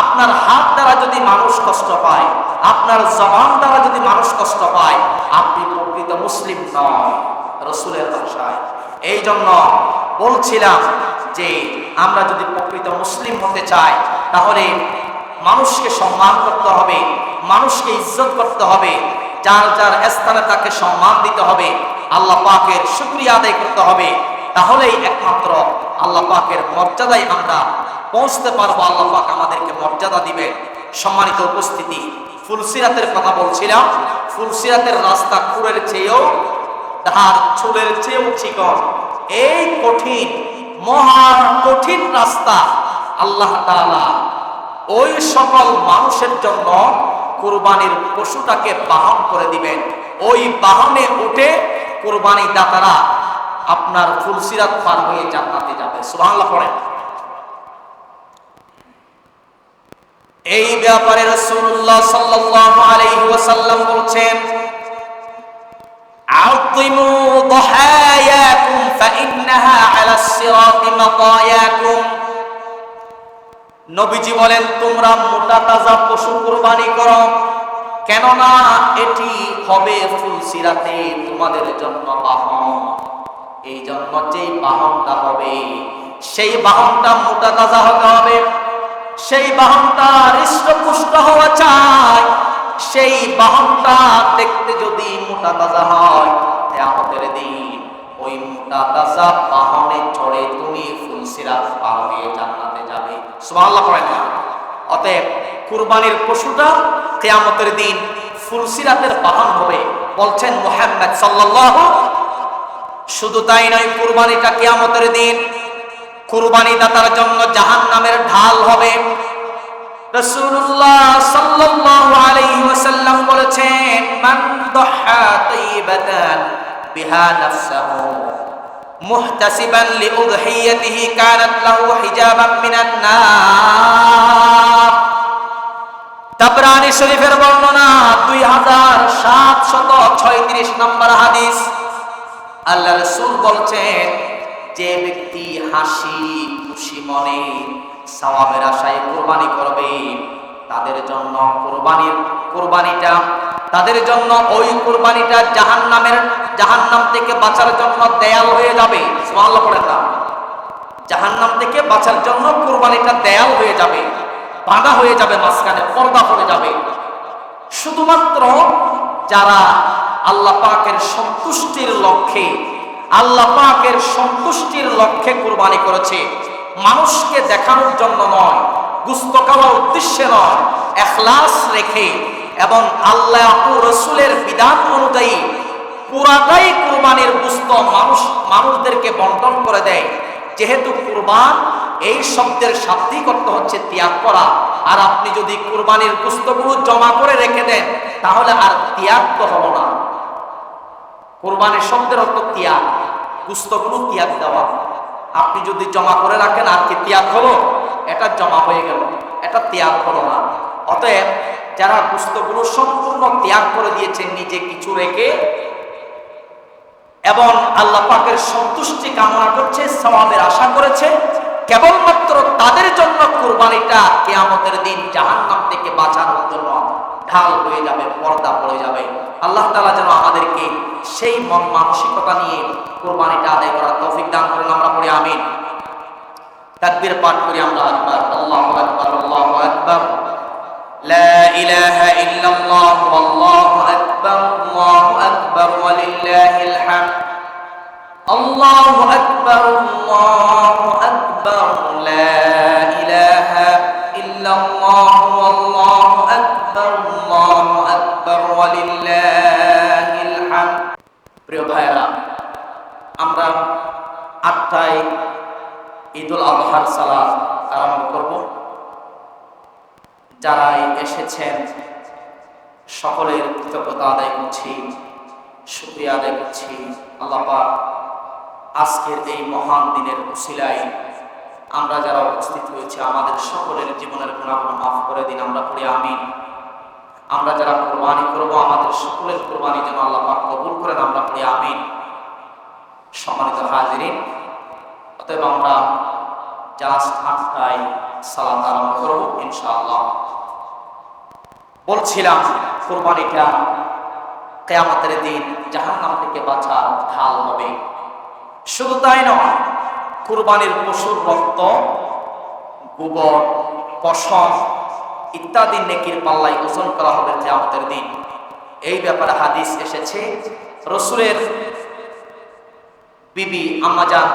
[SPEAKER 1] আপনার হাত দ্বারা যদি মানুষ কষ্ট পায়, আপনার জবান দ্বারা যদি মানুষ কষ্ট পায়, আপনি প্রকৃত মুসলিম নয় রাসূলের ভাষায়। এই জন্য বলছিলাম যে আমরা যদি প্রকৃত মুসলিম হতে চাই, তাহলে মানুষকে সম্মান করতে হবে, মানুষকে ইজ্জত করতে হবে, যার যার স্থানে তাকে সম্মান দিতে হবে, আল্লাহ পাকের শুকরিয়া আদায় করতে হবে। তাহলেই একমাত্র আল্লাহ পাকের মর্যাদায় আমরা পৌঁছতে পারবো। আল্লাহ পাক আমাদেরকে মর্যাদা দিবে। সম্মানিত উপস্থিতি, ফুলসিরাতের কথা বলছিলাম। ফুলসিরাতের রাস্তা খুরের চেয়েও ধার, চুলের চেয়েও চিকন। এই কঠিন, মহা কঠিন রাস্তা আল্লাহ তাআলা ওই সকল মানুষের জন্য কুরবানির পশুটাকে বাহন করে দিবেন। ওই বাহনে উঠে কুরবানি দাতারা আপনার ফুলসিরাত পার হয়ে জান্নাতে যাবে। সুবহানাল্লাহ পড়েন। এই ব্যাপারে রাসূলুল্লাহ সাল্লাল্লাহু আলাইহি ওয়াসাল্লাম বলছেন, আযিমু দুহায়াকুম ফাইন্নাহা আলাস সিরাতি মাতায়াকুম। নবীজি বলেন, তোমরা মোটা তাজা পশু কুরবানি করো, কেননা এটি হবে ফুলসিরাতে তোমাদের জন্য বাহন। এই জন্য যেই বাহনটা হবে, সেই বাহনটা মোটা তাজা হতে হবে, সেই বাহনটা হৃষ্টপুষ্ট হওয়া চাই। সেই বাহনটা দেখতে যদি মোটা তাজা হয়, কিয়ামতের দিন ওই মোটা তাজা বাহনে চড়ে তুমি ফুলসিরাত পার হয়ে জান্নাতে যাবে। সুবহানাল্লাহ পড়েন না? অতএব কুরবানির পশুটা কিয়ামতের দিন ফুলসিরাতের বাহন হবে বলছেন মুহাম্মদ সাল্লাল্লাহু। শুধু তাই নয়, কুরবানিটা কিয়ামতের দিন কুরবানি দাতার জন্য জাহান্নামের ঢাল হবে। রাসূলুল্লাহ সাল্লাল্লাহু আলাইহি ওয়াসাল্লাম বলেছেন, মান দাহা তাইবাতান বিহা নাফসাহু মুহতাসিবান লিউদহিয়াতিহি কানাত লাহু হিজাবান মিনান নার। তাবরানী শরীফের বর্ণনা 2736 নম্বর হাদিস। আল্লাহ রাসূল বলছেন, যে ব্যক্তি হাসি খুশি মনে সওয়াবের আশায় কুরবানি করবে, তাদের জন্য কুরবানিটা তাদের জন্য ওই কুরবানিটা জাহান্নাম থেকে বাঁচার জন্য দেয়াল হয়ে যাবে। সুবহানাল্লাহ পড়েন না? জাহান্নাম থেকে বাঁচার জন্য কুরবানিটা দেয়াল হয়ে যাবে, বাঁধা হয়ে যাবে, মাঝখানে পর্দা পড়ে যাবে। শুধুমাত্র যারা আল্লাহ পাকের সন্তুষ্টির লক্ষ্যে, আল্লাহ পাকের সন্তুষ্টির লক্ষ্যে কুরবানি করেছে, মানুষকে দেখানোর জন্য নয়, গুস্ত খাওয়ার উদ্দেশ্যে নয়, ইখলাস রেখে এবং আল্লাহ ও রাসূলের বিধান অনুযায়ী পুরাটাই কুরবানির গুস্ত মানুষদেরকে বন্টন করে দেয়। যেহেতু কুরবান এই শব্দের শাব্দিক অর্থ হচ্ছে ত্যাগ করা, আর আপনি যদি কুরবানির গুস্তগুলো জমা করে রেখে দেন তাহলে আর ত্যাগ তো হলো না। কুরবানির শব্দের অর্থ ত্যাগ, গুস্তগুলো ত্যাগ দেওয়া। আপনি যদি জমা করে রাখেন আর কি ত্যাগ হলো? এটা জমা হয়ে গেল, এটা ত্যাগ হলো না। অতএব যারা গুস্তগুলো সম্পূর্ণ ত্যাগ করে দিয়েছেন নিজে কিছু রেখে এবং আল্লাহ পাকের সন্তুষ্টি কামনা করছে, সওয়াবের আশা করেছে, কেবলমাত্র তাদের জন্য কুরবানিটা কিয়ামতের দিন জাহান্নাম থেকে বাঁচানোর জন্য ঢাল হয়ে যাবে, পর্দা পড়ে যাবে। আল্লাহ তাআলা যেন আমাদেরকে সেই মন মানসিকতা নিয়ে কুরবানিটা আদায় করার তৌফিক দান করেন। আমরা পড়ি আমিন। তাকবীর পাঠ করি আমরা, আকবার, আল্লাহু আকবার, আল্লাহু আকবার, লা ইলাহা ইল্লাল্লাহ, আল্লাহু আকবার, আল্লাহু আকবার, ওয়া লিল্লাহিল হামদ, আল্লাহু আকবার, আল্লাহু আকবার, লা ইলাহা ইল্লাল্লাহ, আল্লাহু আকবার, আল্লাহু আকবার, ওয়া লিল্লাহিল হামদ। প্রিয় ভাইরা, আমরা 8টায় ঈদুল আযহার সালাত আরম্ভ করব। যারা এসেছেন সকলের কৃতজ্ঞতা আদায় করছি, শুকরিয়া আদায় করছি। আল্লাহ পাক আজকের এই মহান দিনের উসিলায় আমরা যারা উপস্থিত হয়েছে আমাদের সকলের জীবনের গুনাহগুলো মাফ করে দিন। আমরা পড়ি আমিন। আমরা যারা কুরবানি করব আমাদের সকলের কুরবানি যেন আল্লাহ পাক কবুল করেন। আমরা পড়ি আমিন। সম্মানিত হাজিরিন, অতএব আমরা জাস্ট 8টায় সালাত আরম্ভ করব ইনশাআল্লাহ। বলছিলাম কুরবানিটা কিয়ামতের দিন জাহান্নাম থেকে বাঁচার ঢাল হবে। শুধু তাই নয়, কুরবানির পশুর রক্ত, গোবর, পশম ইত্যাদি নেকির পাল্লায় ওজন করা হবে কিয়ামতের দিন। এই ব্যাপারে হাদিস এসেছে। রাসূলের বিবি আম্মা জান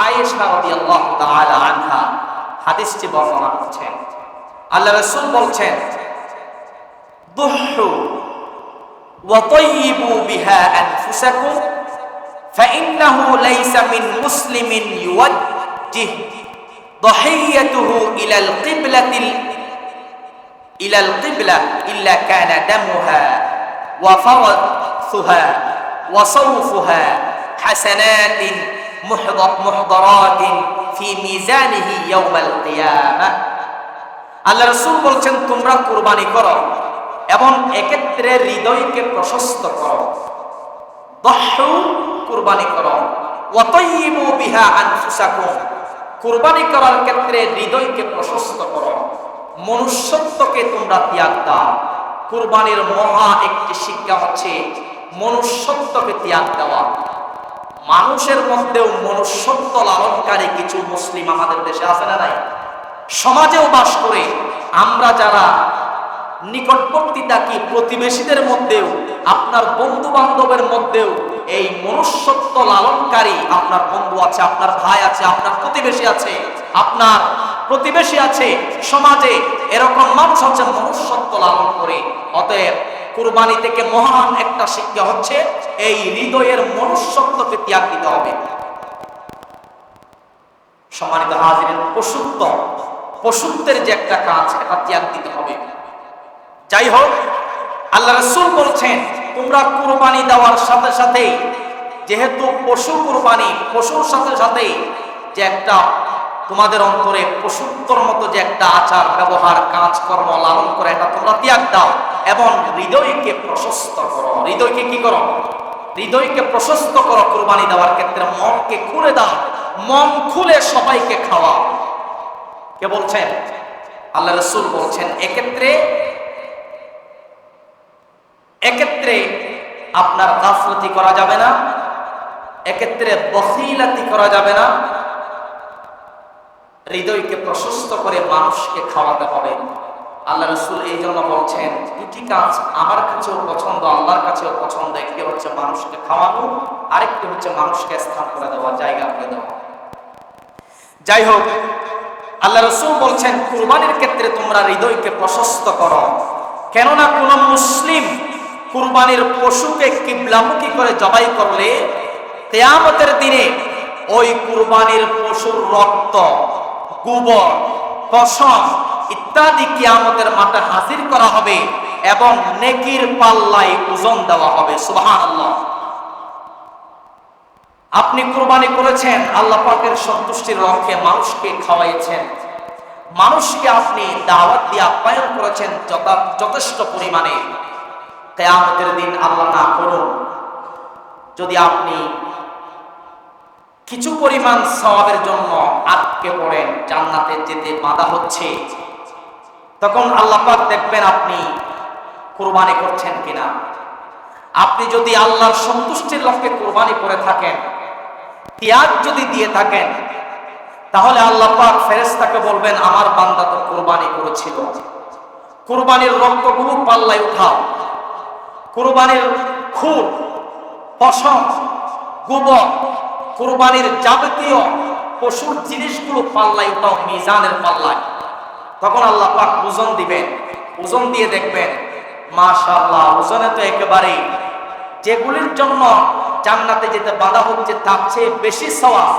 [SPEAKER 1] আয়েশা রাদিয়াল্লাহু তাআলা আনহা হাদিসটি বর্ণনা করছেন। আল্লাহ রাসূল বলছেন, দুহু ওয়া তাইয়িবু বিহা আনফুসাকুম ফাইন্নাহু লাইসা মিন মুসলিমিন ইউওয়াজ্জিহ দাহিয়াতুহু ইলাল কিবলা ইল্লা কানা দামুহা ওয়া ফারাথুহা ওয়া সাওফুহা হাসানাতিন মুহদারাতিন ফি মিজানিহি ইয়াউমাল কিয়ামাহ। আল্লাহ রাসূল বলছেন, তোমরা কুরবানি করো এবং এক্ষেত্রে হৃদয়কে প্রশস্ত করো। দহু কুরবানি করো, ওয়া তাইয়িবু বিহা আনফুসাকুম কুরবানি করার ক্ষেত্রে হৃদয়কে প্রশস্ত করো, মনুষ্যত্বকে তোমরা ত্যাগ দাও। কুরবানির মহা একটি শিক্ষা হচ্ছে মনুষ্যত্বকে ত্যাগ দেওয়া। মানুষের মধ্যেও মনুষ্যত্ব লালনকারী কিছু মুসলিম আমাদের দেশে আছে না নাই? সমাজেও বাস করে। আমরা যারা নিকটবর্তী থাকি, প্রতিবেশীদের মধ্যেও, আপনার বন্ধু বান্ধবের মধ্যেও এই মনুষ্যত্ব লালনকারী আপনার বন্ধু আছে, আপনার ভাই আছে, আপনার প্রতিবেশী আছে, আপনার প্রতিবেশী আছে। সমাজে এরকম মানুষ আছে মনুষ্যত্ব লালন করে। অতএব কুরবানি থেকে মহান একটা শিক্ষা হচ্ছে এই হৃদয়ের মনুষ্যত্বকে ত্যাগ দিতে হবে। সম্মানিত হাজিরিন, পশুত্বের যে একটা কাজ, এটা ত্যাগ দিতে হবে। যাই হোক, আল্লাহ রাসূল বলছেন, তোমরা কুরবানি দেওয়ার সাথে সাথে, যেহেতু পশু কুরবানি, পশুর সাথে সাথে যে একটা তোমাদের অন্তরে পশুত্বর মতো যে একটা আচার ব্যবহার, কাজকর্ম লালন করে, এটা তোমরা ত্যাগ দাও এবং হৃদয়কে প্রশস্ত করো। হৃদয়কে কি করো? হৃদয়কে প্রশস্ত করো। কুরবানি দেওয়ার ক্ষেত্রে মনকে খুলে দাও, মন খুলে সবাইকে খাওয়াও। কে বলছেন? আল্লাহ রাসূল বলছেন, এক্ষেত্রে আপনার গাফলতি করা যাবে না, এক্ষেত্রে বখিলাতি করা যাবে না, হৃদয়কে প্রশস্ত করে মানুষকে খাওয়াতে হবে। আল্লাহ রাসূল এই জন্য বলছেন, দুটি কাজ আমার কাছেও পছন্দ, আল্লাহর কাছেও পছন্দ। একটি হচ্ছে মানুষকে খাওয়ানো, আরেকটি হচ্ছে মানুষকে স্থান করে দেওয়া, জায়গা করে দেওয়া। যাই হোক, আল্লাহ রাসূল বলছেন কুরবানির ক্ষেত্রে তোমরা হৃদয়কে প্রশস্ত করো। কেননা কোন মুসলিম কুরবানির পশুকে কিবলামুখী করে জবাই করলে কিয়ামতের দিনে ওই কুরবানির পশুর রক্ত, গোবর, পশম ইত্যাদি কিয়ামতের মাঠে হাজির করা হবে এবং নেকির পাল্লায় ওজন দেওয়া হবে। সুবহানাল্লাহ। আপনি কুরবানি করেছেন, আল্লাহ পাকের সন্তুষ্টির লক্ষ্যে মানুষকে খাওয়াইছেন, মানুষকে আপনি দাওয়াত দিয়ে আপ্যায়ন করেছেন যথেষ্ট পরিমাণে। কিয়ামতের দিন আল্লাহ না করুন যদি আপনি কিছু পরিমাণ সওয়াবের জন্য আটকে পড়েন, জান্নাতে যেতে বাধা হচ্ছে, তখন আল্লাহ পাক দেখবেন আপনি কুরবানি করছেন কিনা। আপনি যদি আল্লাহর সন্তুষ্টির লক্ষ্যে কুরবানি করে থাকেন, ত্যাগ যদি দিয়ে থাকেন, তাহলে আল্লাহ পাক ফেরেশতাকে বলবেন আমার বান্দা তো কুরবানি করেছিল, কুরবানির রক্তগুলো পাল্লায় উঠাও, কুরবানির খুর, পশম, গোবর, কুরবানির যাবতীয় পশুর জিনিসগুলো পাল্লায় উঠাও, মিজানের পাল্লায়। তখন আল্লাহ পাক ওজন দিবেন, ওজন দিয়ে দেখবেন মাশাআল্লাহ ওজনে তো একেবারেই যেগুলির জন্য জান্নাতে যেতে বাধা হচ্ছে তার চেয়ে বেশি সওয়াব,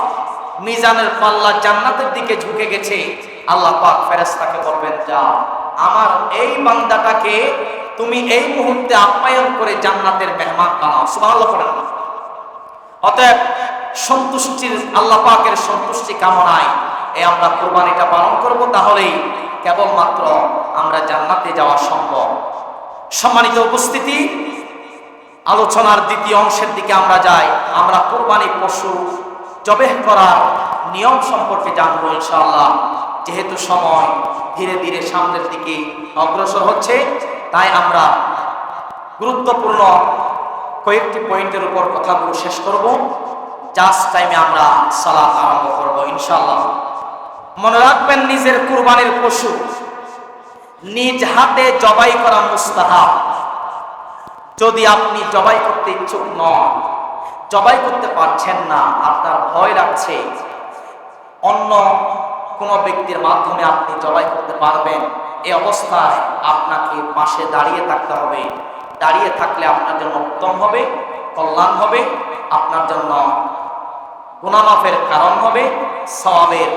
[SPEAKER 1] মিজানের পাল্লা জান্নাতের দিকে ঝুঁকে গেছে। আল্লাহ পাক ফেরেশতাকে বলবেন যাও, আমার এই বান্দাটাকে তুমি এই মুহূর্তে আপ্যায়ন করে জান্নাতের মেহমান বানাও। সুবহানাল্লাহ পড়েন। অতএব সন্তুষ্টির, আল্লাহ পাকের সন্তুষ্টি কামনায় আমরা কুরবানিটা পালন করব, তাহলেই কেবলমাত্র আমরা জান্নাতে যাওয়া সম্ভব। সম্মানিত উপস্থিতি, আলোচনার দ্বিতীয় অংশের দিকে আমরা যাই। আমরা কুরবানি পশু জবেহ করার নিয়ম সম্পর্কে জানবো ইনশাআল্লাহ। যেহেতু সময় ধীরে ধীরে সামনের দিকে অগ্রসর হচ্ছে, তাই আমরা গুরুত্বপূর্ণ কয়েকটি পয়েন্টের উপর কথাগুলো শেষ করব। জাস্ট টাইমে আমরা সালাত আরম্ভ করব ইনশাআল্লাহ। মনে রাখবেন, নিজের কুরবানির পশু নিজ হাতে জবাই করা মুস্তাহাব। যদি আপনি জবাই করতে ইচ্ছুক নন, জবাই করতে পারছেন না, আপনার ভয় লাগছে অন্য কোন ব্যক্তির মাধ্যমে আপনি জবাই করতে পারবেন, এই অবস্থায় আপনাকে পাশে দাঁড়িয়ে থাকতে হবে। দাঁড়িয়ে থাকলে আপনার জন্য উত্তম হবে, কল্যাণ হবে, আপনার জন্য গুনাহ মাফের কারণ হবে, সওয়াবের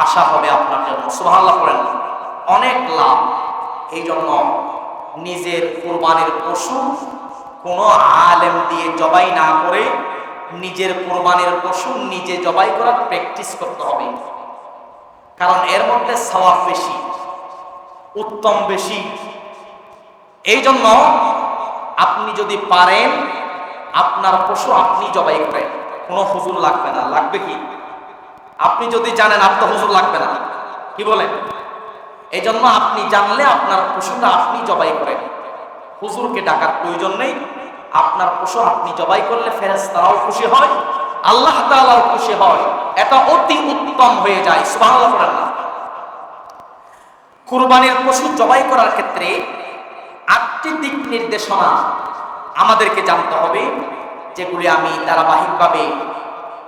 [SPEAKER 1] আশা হবে আপনার জন্য। সুবহানাল্লাহ পড়েন। অনেক লাভ। এই জন্য নিজের কুরবানির পশু কোনো আলেম দিয়ে জবাই না করে নিজের কুরবানির পশু নিজে জবাই করার প্র্যাকটিস করতে হবে। কারণ এর মধ্যে সওয়াব বেশি, উত্তম বেশি। এই জন্য আপনি যদি পারেন আপনার পশু আপনি জবাই করেন, কোনো হুজুর লাগবে না। লাগবে কি? আপনি যদি জানেন আপনার হুজুর লাগবে না, কি বলেন? এই জন্য আপনি জানলে আপনার পশুটা আপনি জবাই করেন, হুজুরকে ডাকার প্রয়োজন নেই। আপনার পশু আপনি জবাই করলে ফেরেশতারাও খুশি হয়, আল্লাহ তাআলাও খুশি হয়, এটা অতি উত্তম হয়ে যায়। সুবহানাল্লাহ পড়েন না। কুরবানির পশু জবাই করার ক্ষেত্রে 8টি দিক নির্দেশনা আমাদেরকে জানতে হবে, যেগুলি আমি ধারাবাহিকভাবে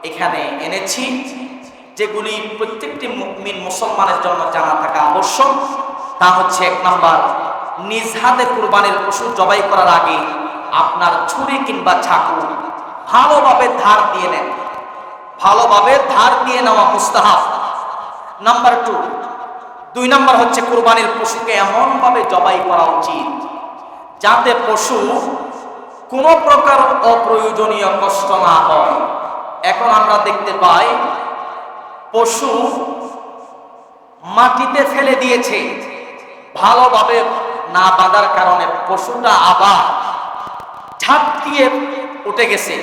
[SPEAKER 1] এখানে এনেছি, যেগুলি প্রত্যেকটি মুমিন মুসলমানের জন্য জানা থাকা আবশ্যক। তা হচ্ছে, 1 নাম্বার, নিজ হাতে কুরবানির পশু জবাই করার আগে আপনার ছুরি কিংবা চাকু ভালোভাবে ধার দিয়ে নেন। ভালোভাবে ধার দিয়ে নেওয়া মুস্তাহাব। নাম্বার 2 নাম্বার হচ্ছে কুরবানির পশুকে এমনভাবে জবাই করা উচিত যাতে পশু কোনো প্রকার অপ্রয়োজনীয় কষ্ট না হয়। এখন আমরা দেখতে পাই পশু মাটিতে ফেলে দিয়েছে, ভালোভাবে না বাঁধার কারণে পশুটা আবার ঝাঁপিয়ে উঠে গেছে।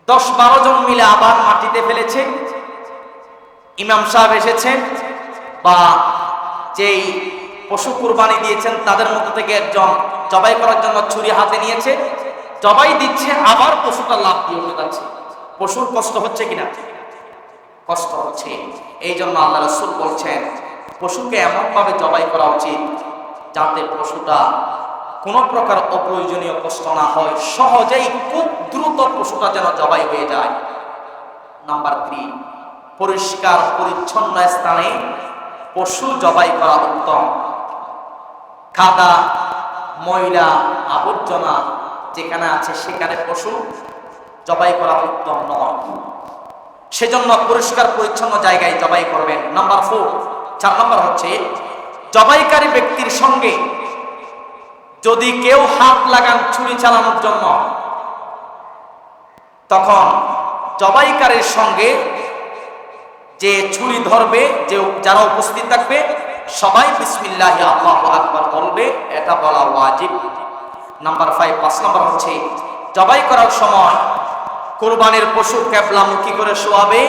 [SPEAKER 1] 10-12 জন মিলে আবার মাটিতে ফেলেছে। ইমাম সাহেব এসেছেন বা যেই পশু কুরবানি দিয়েছেন তাদের মধ্যে থেকে একজন জবাই করার জন্য ছুরি হাতে নিয়েছে, জবাই দিচ্ছে, আবার পশুটা লাফ দিয়ে উঠে যাচ্ছে। পশুর কষ্ট হচ্ছে কিনা? কষ্ট হচ্ছে। এই জন্য আল্লাহ রাসূল বলছেন পশুকে এমনভাবে জবাই করা উচিত যাতে পশুটা কোনো প্রকার অপ্রয়োজনীয় কষ্ট না হয়, সহজেই খুব দ্রুত পশুটা যেন জবাই হয়ে যায়। নাম্বার 3, পরিষ্কার পরিচ্ছন্ন স্থানে পশু জবাই করা উত্তম। কাদা, ময়লা, আবর্জনা যেখানে আছে সেখানে পশু জবাই করা উত্তম নয়। সেজন্য পরিষ্কার পরিচ্ছন্ন জায়গায় জবাই করবেন। নাম্বার 4 নম্বর হচ্ছে জবাইকারী ব্যক্তির সঙ্গে যদি কেউ হাত লাগান ছুরি চালানোর জন্য, তখন জবাইকারীর সঙ্গে যে ছুরি ধরবে, যে যারা উপস্থিত থাকবে সবাই বিসমিল্লাহি আল্লাহু আকবার বলবে, এটা বলা ওয়াজিব। নাম্বার 5 নম্বর হচ্ছে জবাই করার সময় কুরবানির পশু কিবলামুখী করে শোয়াবে,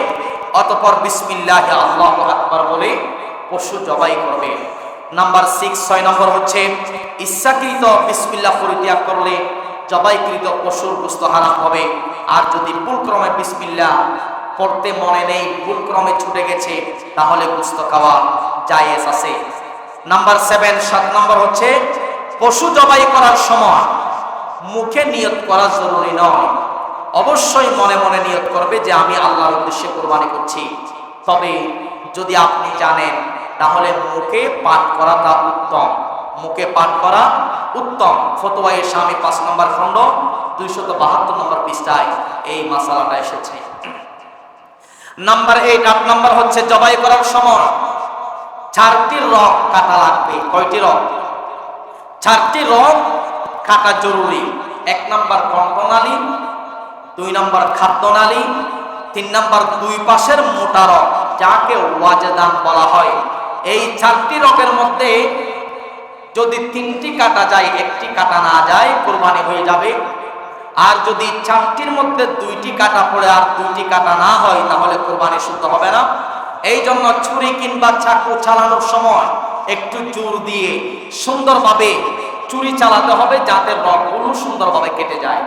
[SPEAKER 1] অতঃপর বিসমিল্লাহি আল্লাহু আকবার বলে পশু জবাই করবে। নাম্বার 6 নম্বর হচ্ছে ইচ্ছাকৃত বিসমিল্লাহ পরিত্যাগ করলে জবাইকৃত পশুর গোশত হারাম হবে। আর যদি ভুলক্রমে বিসমিল্লাহ পড়তে মনে নেই, ভুলক্রমে ছুটে গেছে, তাহলে গোশত খাওয়া জায়েজ আছে। নাম্বার 7 নম্বর হচ্ছে পশু জবাই করার সময় মুখে নিয়ত করা জরুরি নয়, অবশ্যই মনে মনে নিয়ত করবে যে আমি আল্লাহর উদ্দেশ্যে কুরবানি করছি। তবে যদি আপনি জানেন তাহলে মুখে পাঠ করাটা উত্তম, মুখে পাঠ করা উত্তম। ফতোয়ায়ে শামী 5 নম্বর খণ্ড 272 নম্বর পৃষ্ঠায় এই মাসালাটা এসেছে। নাম্বার 8 নম্বর হচ্ছে জবাই করার সময় 4টি রগ কাটা লাগবে। কয়টি রগ? 4টি রগ কাটা জরুরি। 1 নম্বর কণ্ঠনালী, 2 নম্বর খাদ্যনালী, 3 নম্বর 2 পাশের মোটা রগ যাকে ওয়াজদান বলা হয়। এই 4টি রগের মধ্যে যদি 3টি কাটা যায়, 1টি কাটা না যায়, কুরবানি হয়ে যাবে। আর যদি 4টির মধ্যে 2টি কাটা পড়ে আর 2টি কাটা না হয়, তাহলে কুরবানি শুদ্ধ হবে না। এই জন্য ছুরি কিংবা চাকু চালানোর সময় একটু জোর দিয়ে সুন্দরভাবে ছুরি চালাতে হবে যাতে রগগুলো সুন্দরভাবে কেটে যায়।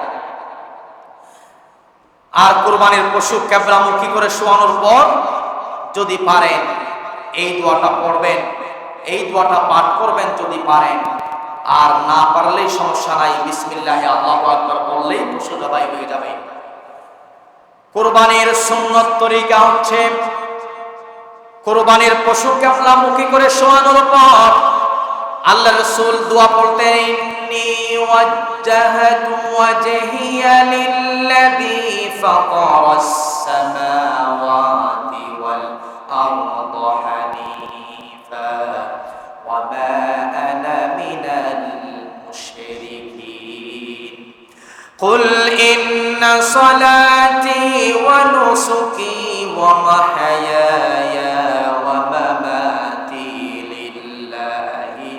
[SPEAKER 1] আর কুরবানির পশু কিবলামুখী করে শোয়ানোর পর যদি পারেন এই দোয়াটা পড়বেন, এই দোয়াটা পাঠ করবেন যদি পারেন। আর না পারলেই সমস্যা নাই, বিসমিল্লাহি আল্লাহু আকবার বললেই পশু জবাই হয়ে যাবে। কুরবানির সুন্নত তরিকা হচ্ছে কুরবানির পশু কিবলামুখী করে শোয়ানোর পর আল্লাহর রাসূল দোয়া পড়তেন, ইন্নী ওয়াজ্জাহতু ওয়াজহিয়া লিল্লাযী ফাতারাস সামাওয়াতি ওয়াল আরদা হানিফা ওয়া মা আনা মিনাল মুশরিকিন। কুল ইন্না সালাতি ওয়া নুসুকি ওয়া মাহইয়ায়া ওয়া মামাতি লিল্লাহি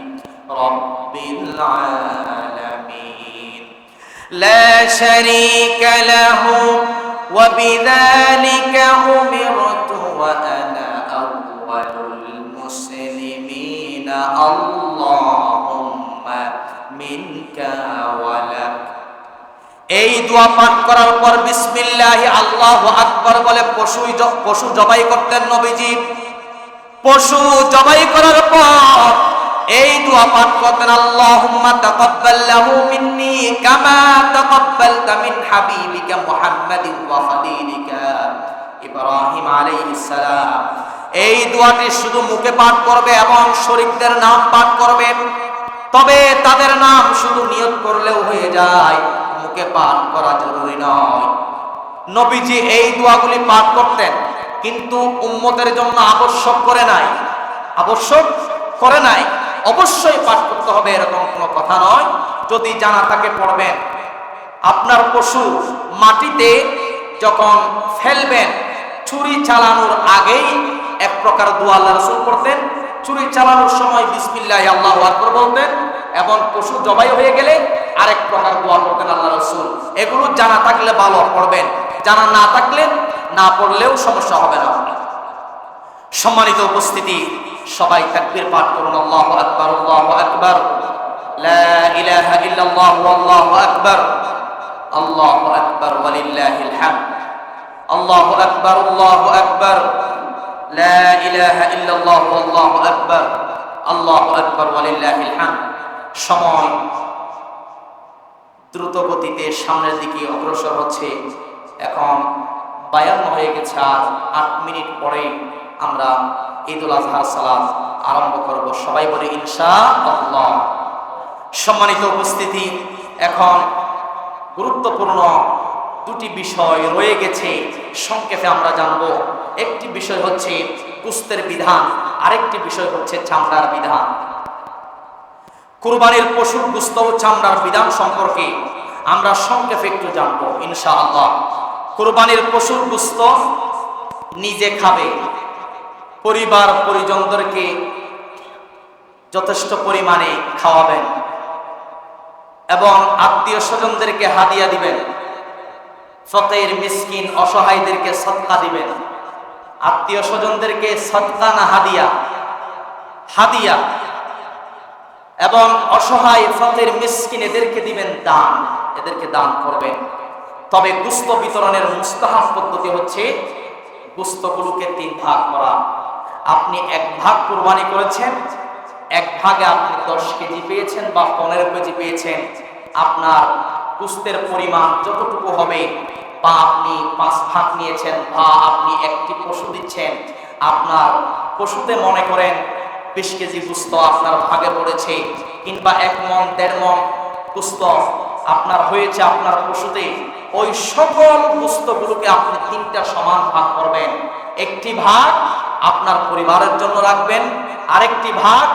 [SPEAKER 1] রাব্বিল আলামিন লা শারীকা লাহু ওয়া বিযালিকা উমিরতু ওয়া আনা আউওয়ালুল মুসলিমিন আল্লাহুম্মা মিনকা ওয়া লাক। এই দোয়া পাঠ করার পর বিসমিল্লাহি আল্লাহু আকবার বলে পশু জবাই করতেন নবীজি। পশু জবাই করার পর এই দোয়া পাঠ করতেন, আল্লাহুম্মা তাকাব্বাল লাহু মিন্নি কামা তাকাব্বালতা মিন হাবিবিকা মুহাম্মাদিন ওয়া খালিলিকা ইব্রাহিম আলাইহিস সালাম। এই দোয়াটি শুধু মুখে পাঠ করবে এবং শরীকদের নাম পাঠ করবে। তবে তাদের নাম শুধু নিয়ত করলেও হয়ে যায়, মুখে পাঠ করা জরুরি নয়। নবীজি এই দোয়াগুলি পাঠ করতেন, কিন্তু উম্মতের জন্য আবশ্যক করে নাই, আবশ্যক করে নাই। অবশ্যই পাঠ করতে হবে এরকম কোনো কথা নয়। যদি জানা থাকে পড়বেন। আপনার পশু মাটিতে যখন ফেলবেন, ছুরি চালানোর আগেই এক প্রকার দোয়া আল্লাহর রাসূল করতেন। ছুরি চালানোর সময় বিসমিল্লাহি আল্লাহু আকবার বলতেন এবং পশু জবাই হয়ে গেলে আরেক প্রকার দোয়া করতেন আল্লাহর রাসূল। এগুলো জানা থাকলে ভালো পড়বেন, জানা না থাকলে না পড়লেও সমস্যা হবে না। সম্মানিত উপস্থিতি, সবাই তাকবীর পাঠ করুন, আল্লাহু আকবার, আল্লাহু আকবার, লা ইলাহা ইল্লাল্লাহু আল্লাহু আকবার, আল্লাহু আকবার ওয়ালিল্লাহিল হামদ, আল্লাহু আকবার, আল্লাহু আকবার, লা ইলাহা ইল্লাল্লাহু আল্লাহু আকবার, আল্লাহু আকবার ওয়ালিল্লাহিল হামদ। সময় দ্রুত গতিতে সামনের দিকে অগ্রসর হচ্ছে। এখন 52 হয়ে গেছে, আর 8 মিনিট পরে আমরা ঈদুল আজহার সালাত আরম্ভ করব। সবাই বলে ইনশাআল্লাহ। সম্মানিত উপস্থিতি, এখন গুরুত্বপূর্ণ দুটি বিষয় রয়ে গেছে, সংক্ষেপে আমরা জানব। একটি বিষয় হচ্ছে গোশতের বিধান, আরেকটি বিষয় হচ্ছে চামড়ার বিধান। কুরবানির পশুর গোশত ও চামড়ার বিধান সম্পর্কে আমরা সংক্ষেপে একটু জানবো ইনশাআল্লাহ। কুরবানির পশুর গোশত নিজে খাবে, পরিবার পরিজনদেরকে যথেষ্ট পরিমাণে খাওয়াবেন এবং আত্মীয় স্বজনদেরকে হাদিয়া দিবেন। ফকির মিসকিন অসহায়দেরকে সদকা দিবেন। আত্মীয় স্বজনদেরকে সদকা না হাদিয়া, হাদিয়া। এবং অসহায় ফকির মিসকিন এদেরকে দিবেন দান, এদেরকে দান করবেন। তবে গোশত বিতরণের মুস্তাহাব পদ্ধতি হচ্ছে গোশতগুলোকে 3 ভাগ করা। আপনি 1 ভাগ কুরবানি করেছেন, 1 ভাগে আপনি 10 কেজি পেয়েছেন বা 15 কেজি পেয়েছেন। আপনার গোশতের পরিমাণ যতটুকু হবে, বা আপনি 5 ভাগ নিয়েছেন বা আপনি একটি পশু দিচ্ছেন, আপনার পশুতে মনে করেন 20 কেজি গোশত আপনার ভাগে পড়েছে, কিংবা 1 মণ 1.5 মণ গোশত আপনার হয়েছে আপনার পশুতে। ওই সকল গোশতগুলোকে আপনি 3টা সমান ভাগ করবেন। একটি ভাগ আপনার পরিবারের জন্য রাখবেন, আরেকটি ভাগ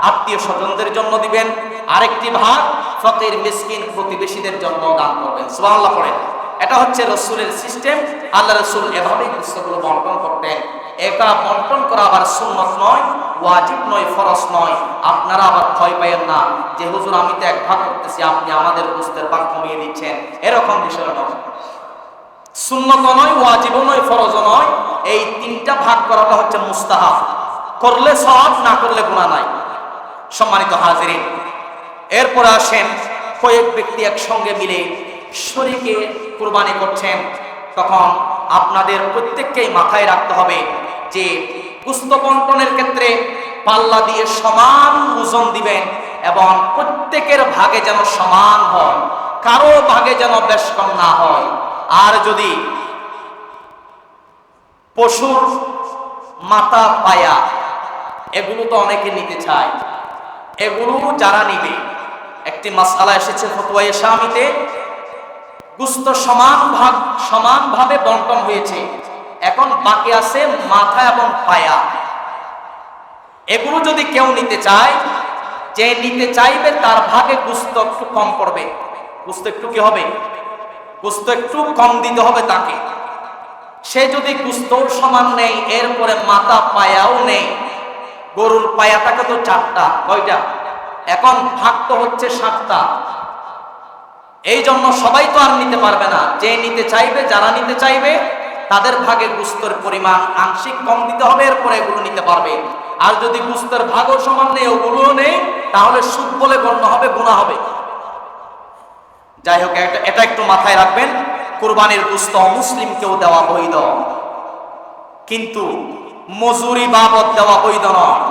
[SPEAKER 1] আত্মীয় স্বজনদের জন্য দিবেন, আরেকটি ভাগ ফকির মিসকিন প্রতিবেশীদের জন্য দান করবেন। সুবহানাল্লাহ পড়েন। এটা হচ্ছে রাসূলের সিস্টেম। আল্লাহ রাসূল এভাবেই গোশতগুলো বন্টন করতেন। এটা বন্টন করা আবার সুন্নত নয়, ওয়াজিব নয়, ফরজ নয়। আপনারা আবার ভয় পাইয়েন না যে হুজুর আমি তো 1 ভাগ করতেছি, আপনি আমাদের গোশতের ভাগ কমিয়ে দিচ্ছেন, এরকম বিষয় নয়। সুন্নত নয়, ওয়াজিব নয়, ফরজ নয়। এই 3টা ভাগ করাটা হচ্ছে মুস্তাহাব। করলে সওয়াব, না করলে গুনাহ নাই। সম্মানিত হাজিরিন, এরপর আসেন কয়েক ব্যক্তি একসঙ্গে মিলে শরীকে কুরবানি করছেন। তখন আপনাদের প্রত্যেককেই মাথায় রাখতে হবে যে গোশত বন্টনের ক্ষেত্রে পাল্লা দিয়ে সমান ওজন দিবেন এবং প্রত্যেকের ভাগে যেন সমান হয়, কারো ভাগে যেন বেশ কম না হয়। আর যদি পশুর মাথা পায়া এগুলো তো অনেকে নিতে চায়, এগুলো যারা নিবে, একটি মাসআলা এসেছে ফতোয়ায়ে শামিতে, গোশত সমানভাবে বন্টন হয়েছে, এখন বাকি আছে মাথা এবং পায়া। এগুলো যদি কেউ নিতে চায়, যে নিতে চাইবে তার ভাগে গোশত একটু কম পড়বে। গোশত একটু কি হবে? গোশত একটু কম দিতে হবে তাকে। সে যদি গোশতও সমান নেই, এরপরে মাথা পায়াও নেই, গরুর পায়াটাকে তো 4টা, কয়টা? এখন ভাগ তো হচ্ছে 7টা। এই জন্য সবাই তো আর নিতে পারবে না। যে নিতে চাইবে, যারা নিতে চাইবে তাদের ভাগে গোশতের পরিমাণ আংশিক কম দিতে হবে, এরপরে এগুলো নিতে পারবে। আর যদি গোশতের ভাগও সমান নেই, ওগুলোও নেই, তাহলে সুদ বলে গণ্য হবে, গুনাহ হবে। যাই হোক, এটা একটু মাথায় রাখবেন। কুরবানির গোশত মুসলিমকেও দেওয়া বৈধ, কিন্তু মজুরি বাবদ দেওয়া বৈধ নয়।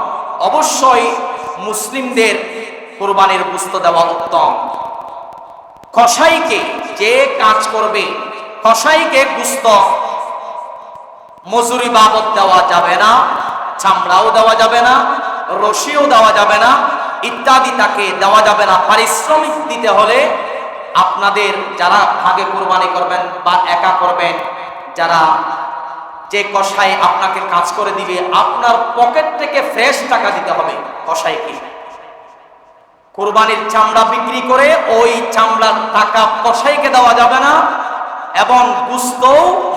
[SPEAKER 1] অবশ্যই মুসলিমদের কুরবানির গোশত দেওয়া উত্তম। কসাইকে, যে কাজ করবে, কসাইকে গোশত মজুরি বাবদ দেওয়া যাবে না, চামড়াও দেওয়া যাবে না, রশিও দেওয়া যাবে না, ইত্যাদি তাকে দেওয়া যাবে না। পারিশ্রমিক দিতে হলে আপনাদের যারা ভাগে কুরবানি করবেন বা একা করবেন, যারা যে কসাই আপনাকে কাজ করে দিবে, আপনার পকেট থেকে ফ্রেশ টাকা দিতে হবে কসাইকে। কুরবানির চামড়া বিক্রি করে ওই চামড়ার টাকা কসাইকে দেওয়া যাবে না, এবং গোশত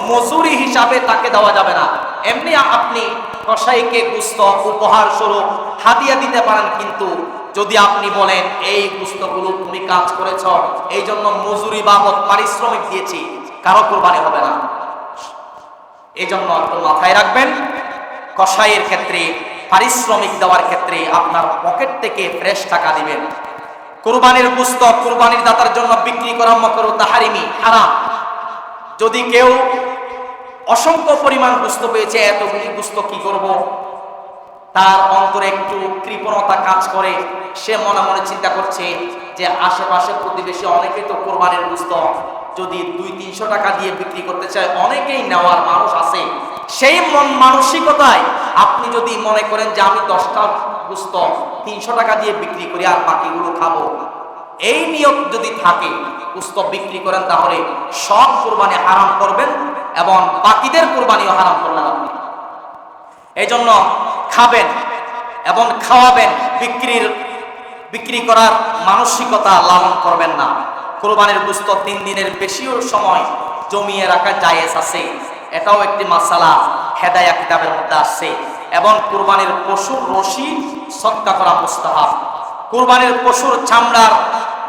[SPEAKER 1] মজুরি হিসাবে তাকে দেওয়া যাবে না। এমনি আপনি কসাইকে গোশত উপহার স্বরূপ হাদিয়া দিতে পারেন, কিন্তু যদি আপনি বলেন এই গোশতগুলো তুমি কাজ করেছ, এই জন্য মজুরি বাবদ পারিশ্রমিক দিয়েছি, কারো কুরবানি হবে না। এই জন্য একটু মাথায় রাখবেন, কসাইয়ের ক্ষেত্রে, পারিশ্রমিক দেওয়ার ক্ষেত্রে আপনার পকেট থেকে ফ্রেশ টাকা দিবেন। কুরবানির গোশত কুরবানির দাতার জন্য বিক্রি করা মাকরুহ তাহরিমি, হারাম। যদি কেউ অসংখ্য পরিমাণ গোস্ত পেয়েছে, এতগুলি গোস্ত কি করব? তার অন্তরে একটু কৃপণতা কাজ করে। সে মনে মনে চিন্তা করছে যে আশেপাশে প্রতিবেশী অনেকে তো কোরবানির গোস্ত যদি 200-300 টাকা দিয়ে বিক্রি করতে চায়, অনেকেই নেওয়ার মানুষ আছে। সেই মন মানসিকতায় আপনি যদি মনে করেন যে আমি 10টা গোস্ত 300 টাকা দিয়ে বিক্রি করি আর বাকিগুলো খাবো, এই নিয়ত যদি থাকে, গোস্ত বিক্রি করেন, তাহলে সব কোরবানি হারাম করবেন এবং বাকিদের কোরবানিও হারাম করলেন আপনি। এই জন্য খাবেন এবং খাওয়াবেন, বিক্রি করার মানসিকতা লালন করবেন না। কোরবানির গোস্ত 3 দিনের বেশিও সময় জমিয়ে রাখা জায়েজ আছে, এটাও একটি মাসালা হেদায়া কিতাবের মধ্যে আসছে। এবং কোরবানির পশুর রশি সদকা করা মুস্তাহাব। কোরবানির পশুর চামড়ার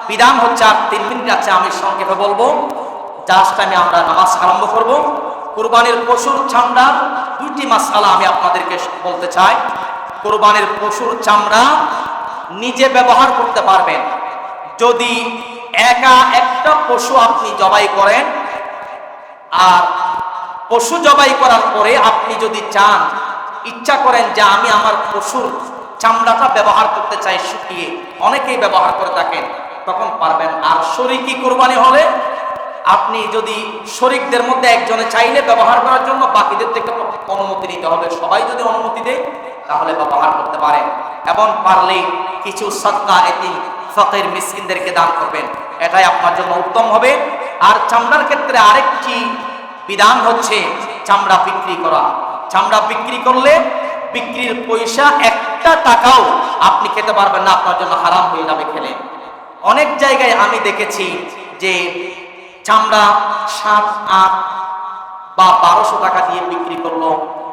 [SPEAKER 1] বিধান হচ্ছে, আর 3 মিনিট আছে, আমি সংক্ষেপে বলবো, জাস্ট টাইমে আমরা নামাজ আরম্ভ করব। কোরবানির পশুর চামড়ার 2টি মাসালা আমি আপনাদেরকে বলতে চাই। কোরবানির পশুর চামড়া নিজে ব্যবহার করতে পারবেন। যদি একটা পশু আপনি জবাই করেন, আর পশু জবাই করার পরে আপনি যদি চান, ইচ্ছা করেন যে আমি আমার পশুর চামড়াটা ব্যবহার করতে চাই শুকিয়ে, অনেকেই ব্যবহার করে থাকেন, তখন পারবেন। আর শরীকি কোরবানি হলে আপনি যদি শরীকদের মধ্যে একজনে চাইলে ব্যবহার করার জন্য, বাকিদের থেকে অনুমতি নিতে হবে। সবাই যদি অনুমতি দেয় তাহলে ব্যবহার করতে পারেন। এবং পারলে কিছু সাদকা, এতিম, ফকির, মিসকিনদেরকে দান করবেন, এটাই আপনার জন্য উত্তম হবে। আর চামড়ার ক্ষেত্রে আরেকটি বিধান হচ্ছে চামড়া বিক্রি করা। চামড়া বিক্রি করলে বিক্রির পয়সা 1 টাকাও আপনি খেতে পারবেন না, আপনার জন্য হারাম হয়ে যাবে খেলে। অনেক জায়গায় আমি দেখেছি যে চামড়া 7, 8 বা 1200 টাকা দিয়ে বিক্রি করলো।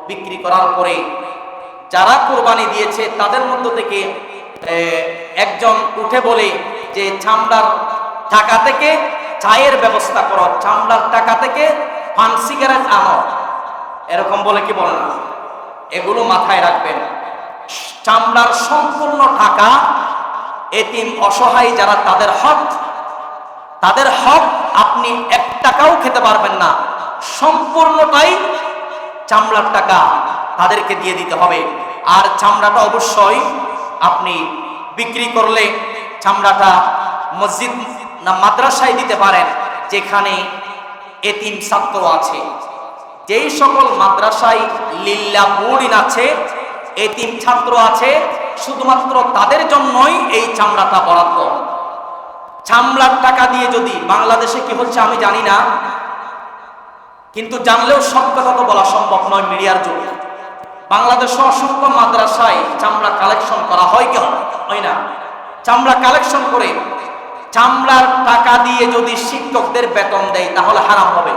[SPEAKER 1] বিক্রি করার পরে যারা কোরবানি দিয়েছে তাদের মধ্য থেকে একজন উঠে বলে যে চামড়ার টাকা থেকে চায়ের ব্যবস্থা করো, চামড়ার টাকা থেকে পান সিগারেট আনো, এরকম বলে কি বলে না? এগুলো মাথায় রাখবেন। চামড়ার সম্পূর্ণ টাকা এতিম, অসহায় যারা, তাদের হক আপনি 1 টাকাও খেতে পারবেন না। সম্পূর্ণটাই চামড়ার টাকা তাদেরকে দিয়ে দিতে হবে। আর চামড়াটা অবশ্যই আপনি বিক্রি করলে চামড়াটা মসজিদ না মাদ্রাসায় দিতে পারেন, যেখানে এতিম ছাত্র আছে। যেই সকল মাদ্রাসায় লিল্লাহ বোর্ডিং আছে, এতিম ছাত্র আছে, শুধুমাত্র তাদের জন্যই এই চামড়াটা বরাদ্দ। চামড়ার টাকা দিয়ে যদি, বাংলাদেশে কি হচ্ছে আমি জানি না, কিন্তু জানলেও সব কথা তো বলা সম্ভব নয় মিডিয়ার যুগে। বাংলাদেশে অসংখ্য মাদ্রাসায় চামড়া কালেকশন করা হয়, কি হয় না? চামড়া কালেকশন করে চামড়ার টাকা দিয়ে যদি শিক্ষকদের বেতন দেয় তাহলে হারাম হবে।